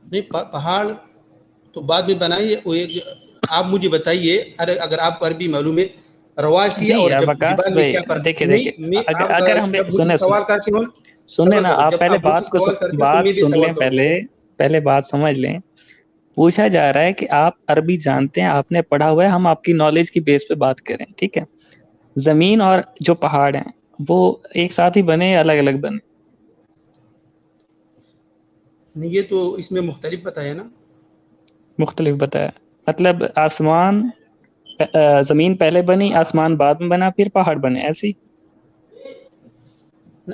نہیں، پہاڑ تو بعد میں بنائی. آپ مجھے بتائیے، اگر آپ کو عربی معلوم ہے، رواسی جی اور وکاس جبال میں بھائی کیا فرق؟ دیکھیں نہیں، میں آپ اگر ہم جب مجھے سنیں سوال کرتے ہو، سنیں صبر نا، کرو، آپ جب پہلے آپ مجھ سے سوال کرتے ہو تو میں بات بھی سن سوال لیں، کروں گا. پہلے بات سمجھ لیں. پوچھا جا رہا ہے کہ آپ عربی جانتے ہیں، آپ نے پڑھا ہوا ہے، ہم آپ کی نالج کی بیس پہ بات کریں، ٹھیک ہے؟ زمین اور جو پہاڑ ہیں وہ ایک ساتھ ہی بنے یا الگ الگ بنے؟ نہیں، یہ تو اس میں مختلف بتایا نا. مختلف بتایا مطلب آسمان زمین پہلے بنی، آسمان بعد میں بنا، پھر پہاڑ بنے، ایسی؟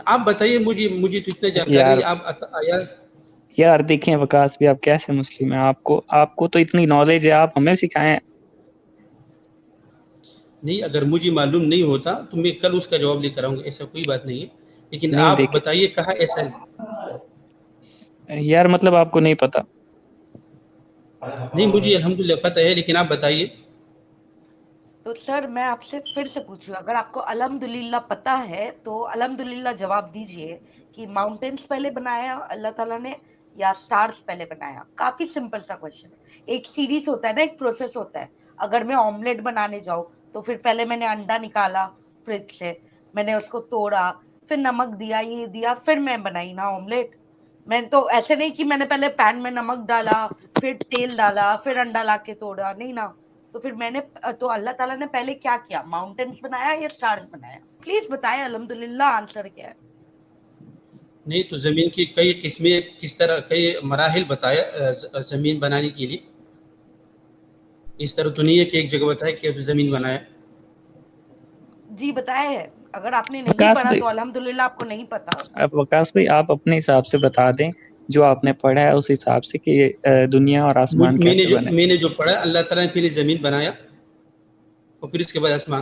آپ بتائیے، مجھے تو اتنا جانکاری ہے. آپ یار دیکھیں وکاس بھی، آپ کیسے مسلم ہیں؟ آپ کو تو اتنی نالج ہے، آپ ہمیں سکھائیں. نہیں، اگر مجھے معلوم نہیں ہوتا تو میں کل اس کا جواب لے کر آؤں گا، ایسا کوئی بات نہیں ہے. لیکن نہیں آپ دیکھیں بتائیے کہاں ایسا ہے. یار مطلب آپ کو نہیں پتا. نہیں، مجھے الحمدللہ پتہ ہے، لیکن آپ بتائیے. تو سر میں آپ سے پھر سے پوچھ رہی ہوں، اگر آپ کو الحمدللہ پتہ ہے تو الحمدللہ جواب دیجئے کہ ماؤنٹینز پہلے بنایا اللہ تعالیٰ نے یا سٹارز پہلے بنایا؟ کافی سمپل سا کوشچن ہے. ایک سیریز ہوتا ہے نا، ایک پروسیس ہوتا ہے. اگر میں آملیٹ بنانے جاؤں تو پھر پہلے میں نے انڈا نکالا فریج سے، میں نے اس کو توڑا، پھر نمک دیا، یہ دیا، پھر میں بنائی نا آملیٹ. میں تو ایسے نہیں کہ میں نے پہلے پین میں نمک ڈالا، پھر تیل ڈالا، پھر انڈا لا کے توڑا، نہیں نا. تو پھر تو اللہ تعالیٰ نے پہلے کیا کیا؟ ماؤنٹینز بنایا یا سٹارز بنایا؟ پلیز بتائیں الحمدللہ آنسر کیا ہے. نہیں، تو زمین کی کئی قسمیں، کس طرح کئی مراحل بتایا زمین بنانے کے لیے. اس طرح تو نہیں ہے کہ ایک جگہ بتایا کہ زمین بنایا. جی بتایا ہے. اگر آپ نے نہیں وکاس پڑھا بھائی، تو الحمدللہ آپ کو نہیں پتا. وکاس بھائی آپ اپنے حساب سے بتا دیں جو آپ نے پڑھا ہے، اس حساب سے کہ دنیا اور آسمان کیسے بنے. میں نے جو پڑھا، اللہ تعالیٰ نے پہلے زمین بنایا اور پھر اس کے بعد آسمان.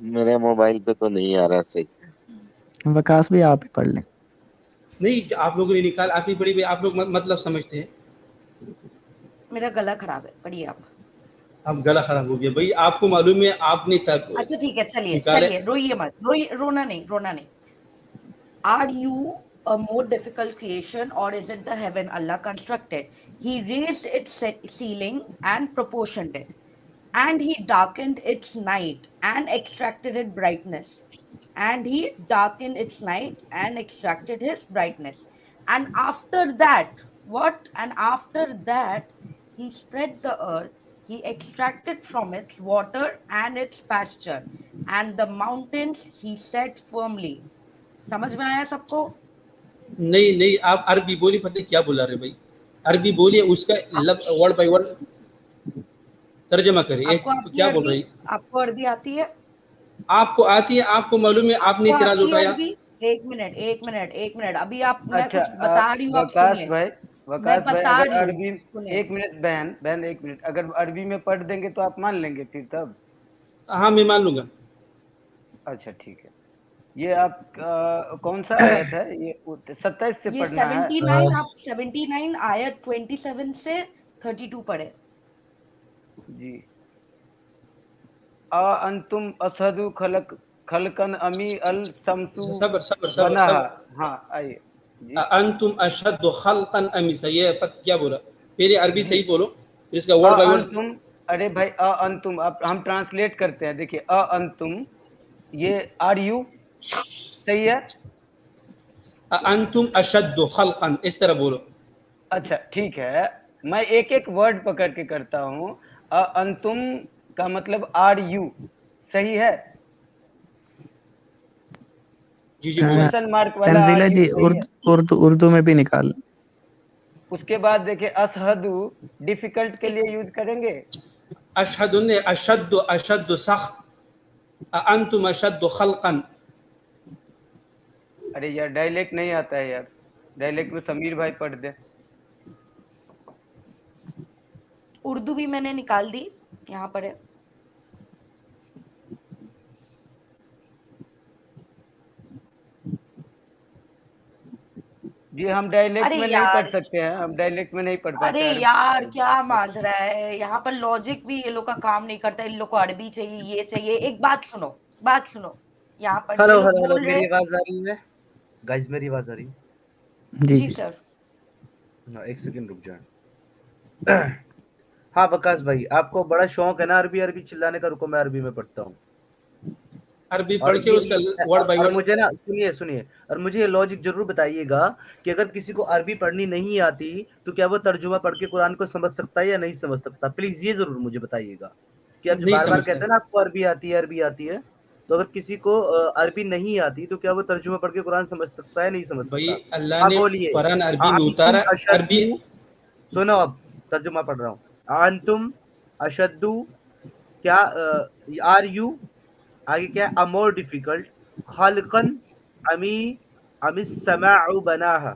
میرے موبائل پہ تو نہیں آ رہا صحیح. وکاس بھی آپ ہی پڑھ لیں. نہیں آپ لوگوں نے نکال آپ ہی پڑھی بھائی, آپ لوگ مطلب سمجھتے ہیں. میرا گلا خراب ہے, پڑھیے آپ. اب گلا خراب ہو گیا بھائی, آپ کو معلوم ہے آپ نے اچھا ٹھیک ہے, چلیے نکالے. چلیے, روئیے مت, رونا نہیں. Are you a more difficult creation, or is it the heaven Allah constructed? He raised its ceiling and proportioned it, and he darkened its night and extracted its brightness. And he darkened its night and extracted his brightness. And after that, what? And after that, he spread the earth. He extracted from its water and its pasture, and the mountains he set firmly. سمجھ میں آیا سب کو؟ نہیں آپ عربی بولی, پتہ کیا بلا رہے بھائی, عربی بولیے, اس کا ورڈ بائی ورڈ ترجمہ کرے. کیا بول رہی؟ آپ کو عربی آتی ہے؟ آپ کو آتی ہے, آپ کو معلوم ہے, آپ نے اعتراض اٹھایا. ایک منٹ, ابھی آپ, میں کچھ بتا رہی ہوں, آپ وکاس سنیے. بھائی, میں بتا اگر رہی عربی, ہوں, ایک منٹ بہن, ایک منٹ, اگر عربی میں پڑھ دیں گے تو آپ مان لیں گے پھر تب؟ ہاں میں مان لوں گا. اچھا ٹھیک ہے. یہ آپ کون سا آیت ہے؟ یہ 27 سے یہ پڑھنا ہے. 79, آپ 79 آیت 27 سے 32 پڑھے. جی. انتم اشد خلقن امی الشمس صبر. بناہا. ہاں آئیے جی. انتم اشد خلقا ام سا, یہ کیا بولا؟ پہلے عربی صحیح بولو, اس کا ورڈ بائی ورڈ. انتم, ارے بھائی, انتم, ہم ٹرانسلیٹ کرتے ہیں. دیکھیے, انتم, یہ آر یو صحیح ہے. انتم اشد خلقا, اس طرح بولو. اچھا ٹھیک ہے, میں ایک ایک ورڈ پکڑ کے کرتا ہوں. انتم کا مطلب آر یو, صحیح ہے. جی بولو. کوشچن مارک والا آر تنزیلہ یو جی صحیح ہے. اردو میں بھی نکال. اس کے بعد دیکھیں, اشہدو ڈیفیکلٹ کے لیے یوز کریں گے. اشہد نے اشد سخت, انتم اشد خلقا. ارے یار ڈائلیکٹ نہیں آتا ہے یار, ڈائلیکٹ میں سمیر بھائی پڑھ دے. اردو بھی میں نے نکال دی, یہاں پر ہے. جی ہم ڈائلیکٹ میں نہیں پڑھ سکتے ہیں, ہم ڈائلیکٹ میں نہیں پڑھ پاتے. ارے یار کیا ماجرا ہے یہاں پر, لاجک بھی یہ لوگ کا کام نہیں کرتا. ان لوگ کو عربی چاہیے, یہ چاہیے. ایک بات سنو, یہاں پر ہلو, بول رہے میری آواز آ رہی ہے گائز؟ میری آواز آ رہی ہے؟ جی سر. ایک سیکنڈ رک جائیں. ہاں وکاس بھائی, آپ کو بڑا شوق ہے نا عربی چلانے کا. رکو میں عربی میں پڑھتا ہوں. عربی پڑھ کے اس کا ورڈ بائی ورڈ. مجھے نا سنیے, اور مجھے یہ لاجک ضرور بتائیے گا کہ اگر کسی کو عربی پڑھنی نہیں آتی تو کیا وہ ترجمہ پڑھ کے قرآن کو سمجھ سکتا ہے یا نہیں سمجھ سکتا؟ پلیز یہ ضرور مجھے بتائیے گا کہ آپ جو بار بار کہتے ہیں نا آپ کو عربی آتی ہے, تو اگر کسی کو عربی نہیں آتی تو کیا وہ ترجمہ پڑھ کے قرآن سمجھ سکتا ہے نہیں سمجھ سکتا؟ بھائی اللہ نے بولیے. قرآن عربی میں اتارا. عربی سنو, اب ترجمہ پڑھ رہا ہوں. انتم اشدو, کیا آر یو, آگے کیا ہے, امور ڈیفیکلٹ, خالقن امی السماع بناہا.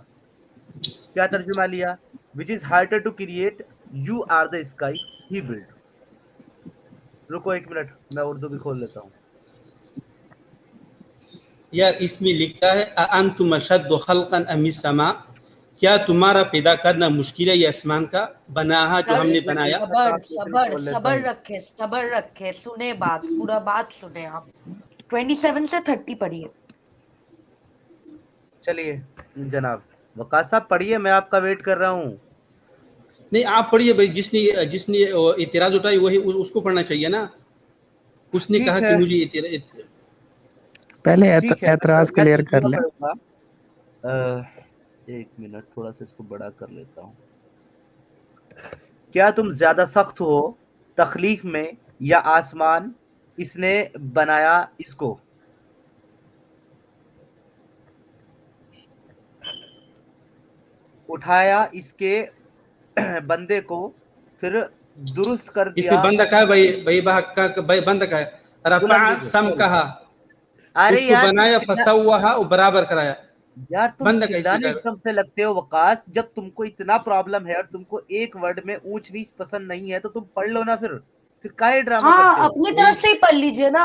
کیا ترجمہ لیا؟ which is harder to create, you are the sky he built. رکو ایک منٹ, میں اردو بھی کھول لیتا ہوں. یار اس میں لکھا ہے انتم اشد خلقا ام السماء, کیا تمہارا پیدا کرنا مشکل ہے یہ آسمان کا؟ بناہا, جو ہم نے بنایا. صبر رکھے, سنے بات, پورا بات سنے آپ. 27 سے 30 پڑھیے. چلیے جناب وقاص صاحب پڑھیے, میں آپ کا ویٹ کر رہا ہوں. نہیں آپ پڑھیے بھائی, جس نے اعتراض اٹھائی وہی اس کو پڑھنا چاہیے نا. اس نے کہا کہ مجھے پہلے اعتراض کلیئر کر لیں. ایک منٹ, تھوڑا سا اس کو بڑا کر لیتا ہوں. کیا تم زیادہ سخت ہو تخلیق میں یا آسمان اس نے بنایا اس کو؟ اٹھایا اس کے بندے کو, پھر درست کر دیا. اس میں بندہ کا بھائی بندہ کا ہے رفع سم کہا, اس کو بنایا فسوہا, برابر کرایا. یار تم چلانے ایک دم سے لگتے ہو وقاص. جب تم کو اتنا پرابلم ہے اور تم کو ایک ورڈ میں اونچ نیچ پسند نہیں ہے تو تم پڑھ لو نا, پھر کاہے ڈرامہ کرتے ہو؟ اپنی طرف سے ہی پڑھ لیجئے نا.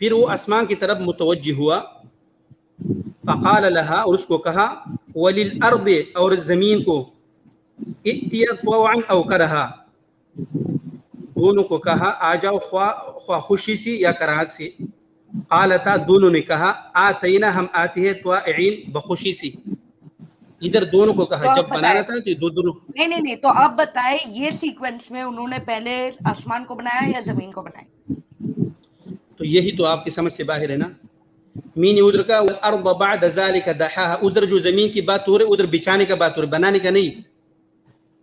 پھر وہ آسمان کی طرف متوجہ ہوا. فقال لها, اور اس کو کہا, وللارض, اور زمین کو, ائتیا طوعا او کرہا, دونوں کو کہا آ جاؤ خواہ خوشی سی یا کراہت سے. قالتا, دونوں نے کہا, آتینا, ہم آتے ہیں, طائعین, بخوشی سی. ادھر دونوں کو کہا, جب بنانا تھا تو دونوں. نہیں تو اب بتائے یہ سیکوینس میں انہوں نے پہلے آسمان کو بنایا یا زمین کو بنایا؟ تو یہی تو آپ کی سمجھ سے باہر ہے نا. مین ادھر کا والارض بعد ذلك دحاها, ادھر جو زمین کی بات ہو رہی ہے ادھر بچانے کا بات ہو رہی ہے, بنانے کا نہیں.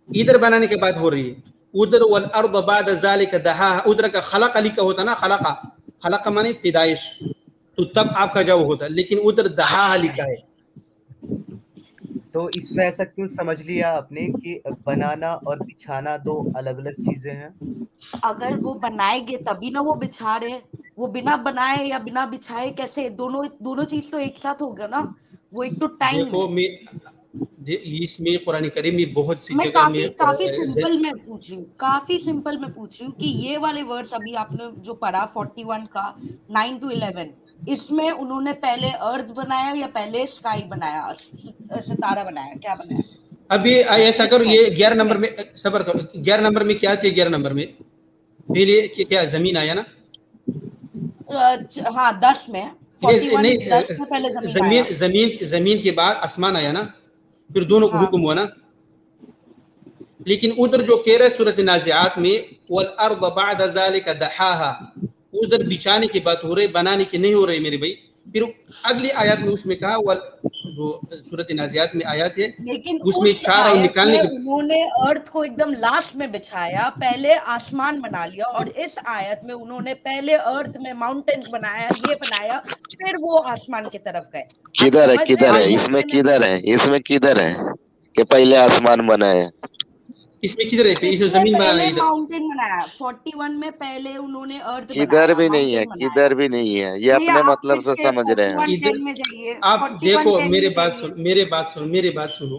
ادھر بنانے کی بات ہو رہی ہے. ادھر والارض بعد ذلك دحاها, ادھر کا خلق علی کا ہوتا نا, خلق معنی پیدائش, تو تب آپ کا جواب ہوتا, لیکن ادھر دحاها لکھا ہے. تو اس میں ایسا کیوں سمجھ لیا آپ نے کہ بنانا اور بچھانا دو الگ الگ چیزیں ہیں؟ اگر وہ بنائے گے تبھی نہ وہ بچھا رہے, وہ بنا بنائے یا بنا بچھائے کیسے, دونوں چیز تو ایک ساتھ ہوگا نا. وہ ایک تو ٹائم دیکھو میں اس میں قرآن کریم میں بہت سی میں جگہ میں کافی سمپل میں پوچھ رہی ہوں کہ یہ والے ورڈز ابھی آپ نے جو پڑھا 41 کا 9 to 11, اس میں انہوں نے پہلے ارتھ بنایا یا پہلے اسکائی بنایا, ستارہ بنایا, کیا بنایا؟ ابھی ایسا کرو, یہ 11 نمبر میں صبر کرو, 11 نمبر میں کیا تھے, 11 نمبر میں پہلے کیا زمین آیا نا, ہاں 10 میں 41 10 میں پہلے زمین کے بعد آسمان آیا نا, پھر دونوں کو حکم ہوا نا. لیکن ادھر جو کہہ رہے سورۃ نازعات میں والارض بعد ذلك دحاها, ادھر بچانے کی بات ہو رہی, بنانے کی نہیں ہو رہی میرے بھائی. پھر اگلی آیات میں اس میں کہا جو سورۃ نازعات میں آیات ہے لیکن اس میں چار اور نکالنے کی, انہوں نے ارتھ کو ایک دم لاسٹ میں بچھایا, پہلے آسمان بنا لیا, اور اس آیت میں انہوں نے پہلے ارتھ میں ماؤنٹینز بنایا, یہ بنایا, پھر وہ آسمان کی طرف گئے. کدھر ہے اس میں کدھر ہے کہ پہلے آسمان بنایا؟ اس میں کدھر ہے, اس میں زمین بنانا ہے. ماؤنٹین بنایا 41 میں, پہلے انہوں نے ارتھ بنایا, کدھر بھی نہیں ہے, کدھر بھی نہیں ہے, یہ اپنے مطلب سے سمجھ رہے ہیں. آپ دیکھو میرے بات سنو,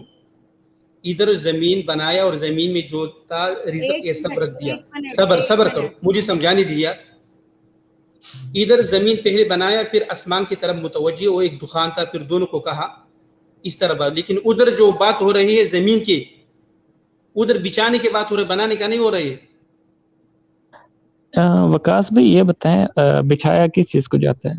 ادھر زمین بنایا اور زمین میں جو تھا رزق یہ سب رکھ دیا. صبر کرو, مجھے سمجھانے دیا. ادھر زمین پہلے بنایا, پھر آسمان کی طرف متوجہ, وہ ایک دخان تھا, پھر دونوں کو کہا اس طرح بات. لیکن ادھر جو بات ہو رہی ہے زمین کی, ادھر بچانے کی بات ہو رہی ہے, بنانے کا نہیں ہو رہی ہے. وکاس بھائی یہ بتائیں بچھایا کس چیز کو جاتا ہے؟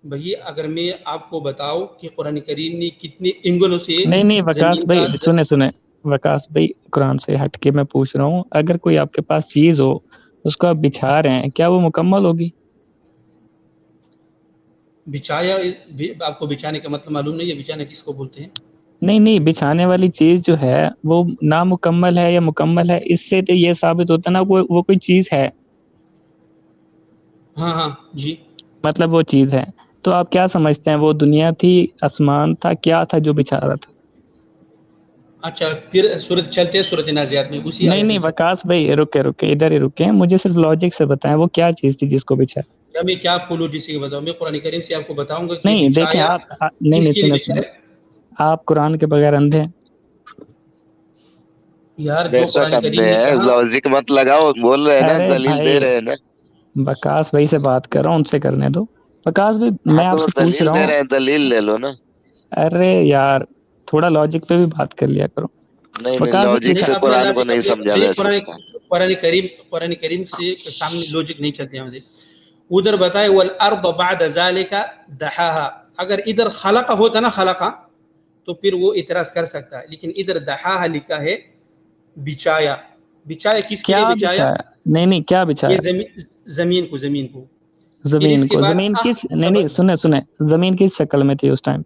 بھئی اگر میں آپ کو بتاؤں کہ قرآن کریم نے کتنے انگلوں سے نہیں وکاس بھائی سنیں وکاس بھائی, قرآن سے ہٹ کے میں پوچھ رہا ہوں, اگر کوئی آپ کے پاس چیز ہو اس کو آپ بچھا رہے ہیں, کیا وہ مکمل ہوگی؟ بچایا, آپ کو بچانے کا مطلب معلوم نہیں ہے, بچانا کس کو بولتے ہیں؟ نہیں بچھانے والی چیز جو ہے وہ نامکمل ہے یا مکمل ہے, اس سے تو یہ ثابت ہوتا ہے نا وہ کوئی چیز ہے. ہاں جی, مطلب وہ چیز ہے. تو آپ کیا سمجھتے ہیں, وہ دنیا تھی, آسمان تھا, کیا تھا جو بچھا رہا تھا؟ اچھا پھر سورت چلتے ہیں سورت نازعات میں اسی نہیں وکاس بھائی رکے ادھر ہی رکے, مجھے صرف لاجک سے بتائیں وہ کیا چیز تھی جس کو بچھایا. میں کیا آپ کو لاجک سے بتاؤں, میں قرآن کریم سے آپ کو بتاؤں گا کہ نہیں دیکھیں آپ نہیں سنیں, آپ قرآن کے بغیر اندھے ہیں یار. جو قرآن کریم نے کہا لاجک مت لگاؤ, بول رہے ہیں نا, دلیل دے رہے ہیں نا. وکاس بھائی سے بات کر رہا ہوں, ان سے کرنے دو. وکاس بھائی میں آپ سے پوچھ رہا ہوں, دلیل لے لو نا. ارے یار تھوڑا لاجک پہ بھی بات کر لیا کرو. نہیں لاجک سے قرآن کو نہیں سمجھا جا سکتا. قرآن کریم سے سامنے لاجک نہیں چلتے ہیں. ادھر بتائے والارض بعد ذلك دحاها, اگر ادھر خلق ہوتا نا خلقا تو پھر وہ اعتراض کر سکتا ہے, لیکن ادھر دحاها لکھا ہے بچایا. کس کے لیے بچایا؟ نہیں کیا بچایا؟ زمین کو زمین کس نہیں سنیں زمین کس شکل میں تھی اس ٹائم؟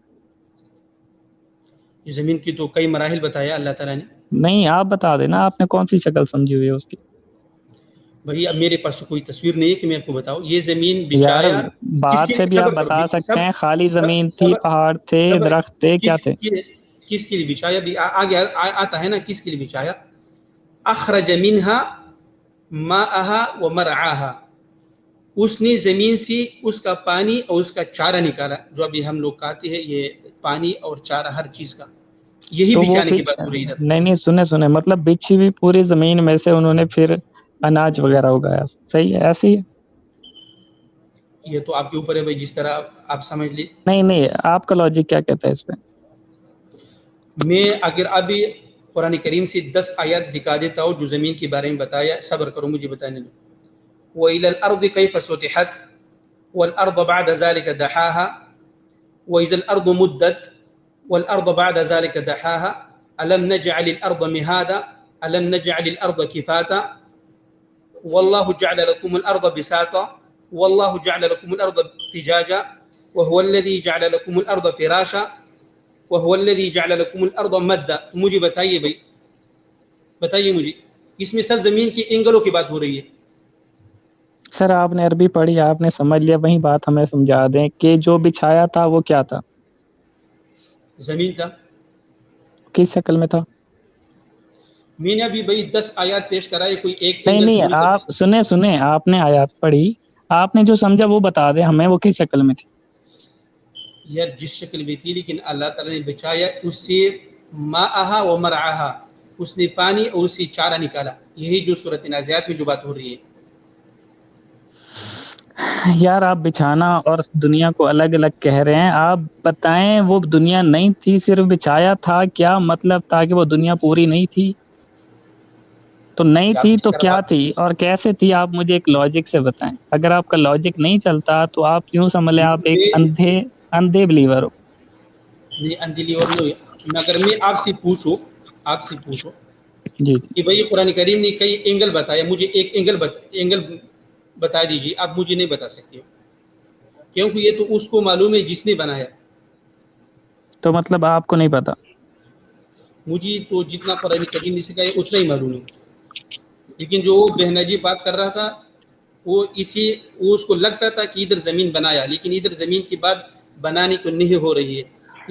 زمین کی تو کئی مراحل بتایا اللہ تعالیٰ نے. نہیں آپ بتا دینا, آپ نے کون سی شکل سمجھی ہوئی ہے اس کی؟ بھائی اب میرے پاس کوئی تصویر نہیں ہے کہ میں آپ کو بتاؤں. یہ زمین بچایا بات سے بھی آپ بتا سکتے ہیں, خالی زمین تھی, پہاڑ تھے, درخت تھے, کیا تھے؟ کس کے لیے بچایا بھی آگے آتا ہے نا, کس کے لیے بچایا. اخرج منها ماءها ومرعاها, اس نے زمین سے اس کا پانی اور اس کا چارہ نکالا, جو ابھی ہم لوگ کہتے ہیں یہ پانی اور چارہ ہر چیز کا, یہی بچانے کی بات ہو رہی ہے. نہیں سنیں مطلب بچھی ہوئی پوری زمین میں سے انہوں نے پھر اناج وغیرہ اگایا, صحیح ہے ایسے ہی ہے. یہ تو آپ کے اوپر ہے بھائی، جس طرح آپ سمجھ لی. نہیں آپ کا لاجک کیا کہتا ہے اس پہ؟ میں اگر ابھی قرآن کریم سے 10 آیات دکھا دیتا ہوں جو زمین کے بارے میں بتایا، صبر کرو مجھے بتانے دو. وَإِلَى الْأَرْضِ كَيْفَ سُطِحَتْ وَالْأَرْضَ بَعْدَ ذَلِكَ دَحَاهَا وَإِذَا الْأَرْضُ مُدَّتْ وَالْأَرْضَ بَعْدَ ذَلِكَ دَحَاهَا أَلَمْ نَجْعَلِ الْأَرْضَ مِهَادًا أَلَمْ نَجْعَلِ الْأَرْضَ كِفَاتًا وَاللَّهُ جَعَلَ لَكُمُ الْأَرْضَ بِسَاطًا وَاللَّهُ جَعَلَ لَكُمُ الْأَرْضَ فِجَاجًا وَهُوَ الَّذِي جَعَلَ لَكُمُ الْأَرْضَ فِرَاشًا وَهُوَ الَّذِي جَعَلَ لَكُمُ الْأَرْضَ مَدًّا. مجھے بتائیے بھائی، بتائیے مجھے، اس میں سب زمین کی اینگلوں کی بات ہو رہی ہے. سر آپ نے عربی پڑھی، آپ نے سمجھ لیا، وہی بات ہمیں سمجھا دیں کہ جو بچھایا تھا وہ کیا تھا؟ زمین تھا. کس شکل میں تھا؟ میں نے ابھی بھائی 10 آیات پیش کرائے، کوئی ایک نہیں اینگل تھوڑی بتا. آپ سنیں آپ نے آیات پڑھی، آپ نے جو سمجھا وہ بتا دیں ہمیں، وہ کس شکل میں تھی؟ یار جس شکل میں تھی، لیکن اللہ تعالیٰ نے بچایا اس سے ماءہا و مرعاہا، اس نے پانی اور اس سے چارہ نکالا. یہی جو سورۃ نازعات میں جو بات ہو رہی ہے. یار آپ بچھانا اور دنیا کو الگ الگ کہہ رہے ہیں، آپ بتائیں وہ دنیا نہیں تھی، صرف بچھایا تھا، کیا مطلب تھا کہ وہ دنیا پوری نہیں تھی؟ تو نہیں یار تھی جس تو طرح کیا بات تھی اور کیسے تھی؟ آپ مجھے ایک لاجک سے بتائیں. اگر آپ کا لاجک نہیں چلتا تو آپ یوں سمجھ لیں آپ ایک اندھے بلیور ہو. نہیں اندلی اور نہیں. اگر میں آپ سے پوچھوں جی کہ بھئی قرآن کریم نے کئی اینگل بتایا، مجھے ایک اینگل بتا دیجیے. آپ مجھے نہیں بتا سکتے ہو، کیونکہ یہ تو اس کو معلوم ہے جس نے بنایا. تو مطلب آپ کو نہیں پتا؟ مجھے تو جتنا قرآن کریم نے سکھایا اتنا ہی معلوم ہے. لیکن جو بہنجی بات کر رہا تھا وہ اس کو لگتا تھا کہ ادھر زمین بنایا، لیکن ادھر زمین کی بات بنانے کو نہیں ہو رہی ہے،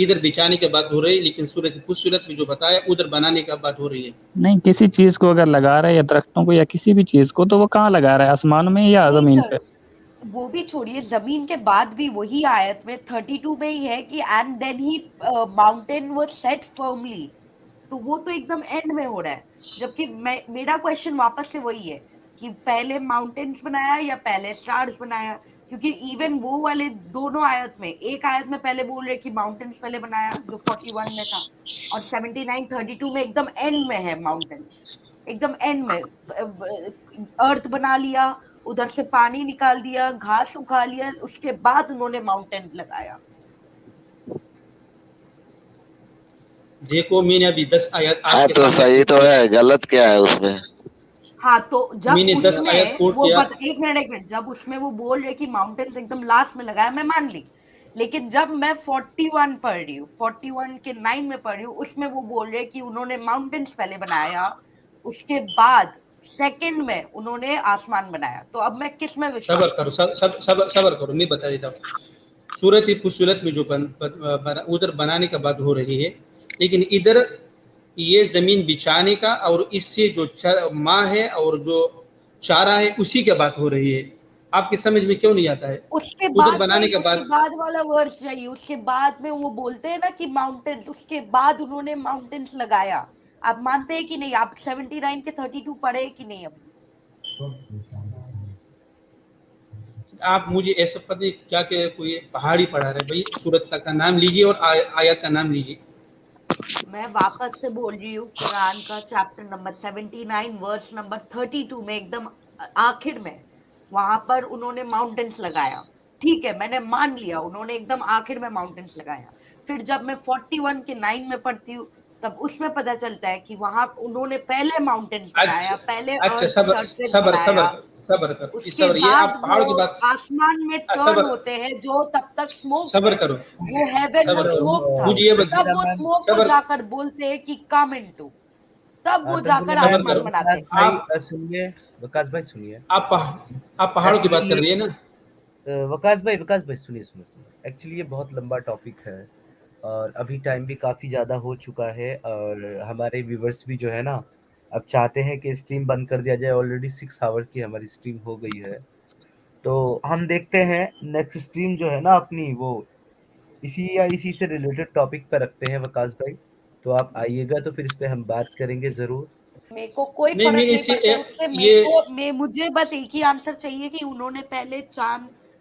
ادھر بچانے کی بات ہو رہی ہے. لیکن سورۃ فصلت میں جو بتایا ادھر بنانے کا بات ہو رہی ہے. نہیں، کسی چیز کو اگر لگا رہا ہے یا درختوں کو یا کسی بھی چیز کو، تو وہ کہاں لگا رہا ہے؟ آسمان میں یا نہیں زمین سر، پہ؟ وہ بھی چھوڑیے، زمین کے بعد بھی وہی آیت میں 32 میں ہی ہے کہ and then he mountain was set firmly, تو وہ تو ایک دم اینڈ میں ہو رہا ہے. جبکہ میرا کوشچن واپس سے وہی ہے کہ پہلے ماؤنٹینس بنایا یا پہلے سٹارز بنایا؟ کیونکہ ایون وہ والے دونوں آیت میں، ایک آیت میں پہلے بول رہے کہ ماؤنٹینس پہلے بنایا جو 41 میں تھا، اور 79 32 میں ایک دم اینڈ میں ہے ماؤنٹینس، ایک دم اینڈ میں ارتھ بنا لیا، ادھر سے پانی نکال دیا، گھاس اگا لیا، اس کے بعد انہوں نے ماؤنٹین لگایا. دیکھو میں نے ابھی 10 آیات ہاں آپ کے تو سامنے صحیح کوٹ تو کیا. ہے، غلط کیا ہے اس میں؟ ہاں تو جب میں نے اس 10 میں آیات کوٹ وہ کیا. ایک منٹ جب اس میں وہ بول رہے کہ ماؤنٹینس ایک دم لاسٹ میں لگایا، میں مان لی. لیکن جب میں 41 پڑھ رہی ہوں، 41 کے 9 میں پڑھ رہی ہوں، اس میں وہ بول رہے کہ انہوں نے ماؤنٹینس پہلے بنایا، اس کے بعد سیکنڈ میں انہوں نے آسمان بنایا. تو اب میں کس میں صبر وشواس کرو کروں؟ صبر کرو، میں بتا دیتا ہوں. سورۃ فصلت میں جو ادھر بنانے کا بات ہو رہی ہے، لیکن ادھر یہ زمین بچھانے کا اور اس سے جو ماں ہے اور جو چارہ ہے اسی کی بات ہو رہی ہے. آپ کی سمجھ میں کیوں نہیں آتا ہے؟ اس کے ادھر بعد بنانے چاہیے، کا اس بعد کے بعد والا ورڈ چاہیے. اس کے بعد میں وہ بولتے ہیں نا کہ ماؤنٹینس، اس کے بعد انہوں نے ماؤنٹینس لگایا. آپ مانتے ہیں کہ نہیں؟ آپ 79 کے 32 پڑھے کہ نہیں ابھی؟ آپ مجھے ایسا پتہ کیا کہ کوئی پہاڑی پڑھا رہے بھائی. سورت کا نام لیجیے اور آیات کا نام لیجیے. میں واپس سے بول رہی ہوں، قرآن کا چیپٹر نمبر 79 ورس نمبر 32 میں ایک دم آخر میں وہاں پر انہوں نے ماؤنٹینس لگایا. ٹھیک ہے، میں نے مان لیا انہوں نے ایک دم آخر میں ماؤنٹینس لگایا. پھر جب میں 41 کے 9 میں پڑھتی ہوں تب اس میں پتہ چلتا ہے کہ وہاں انہوں نے پہلے ماؤنٹینس بنایا، پہلے اچھا ارتھ سرفیس بنایا، اس کے یہ بعد آپ پہاڑ کی وہ بات. آسمان میں ٹرن ہوتے ہیں جو تب تک سموک صبر ہے، کرو وہ ہیون وہ سموک تھا. مجھے یہ تب وہ سموک کو جا کر بولتے ہیں کہ کم انٹو، تب وہ جا کر آسمان بناتے ہیں. سنیے وکاس بھائی، سنیے. آپ پہاڑوں کی بات کر رہی ہے نا. وکاس بھائی سنیے. ایکچولی یہ بہت لمبا ٹاپک ہے اور ابھی ٹائم بھی کافی زیادہ ہو چکا ہے، اور ہمارے ویورز بھی جو ہے نا اب چاہتے ہیں کہ اسٹریم بند کر دیا جائے. آلریڈی 6 آور کی ہماری اسٹریم ہو گئی ہے، تو ہم دیکھتے ہیں نیکسٹ اسٹریم جو ہے نا اپنی وہ اسی سے ریلیٹڈ ٹاپک پہ رکھتے ہیں. وکاس بھائی تو آپ آئیے گا تو پھر اس پہ ہم بات کریں گے ضرور. میرے کو کوئی میں فرق نہیں اسے پڑتا اس سے. یہ مجھے بس ایک ہی آنسر چاہیے کہ انہوں نے پہلے چاند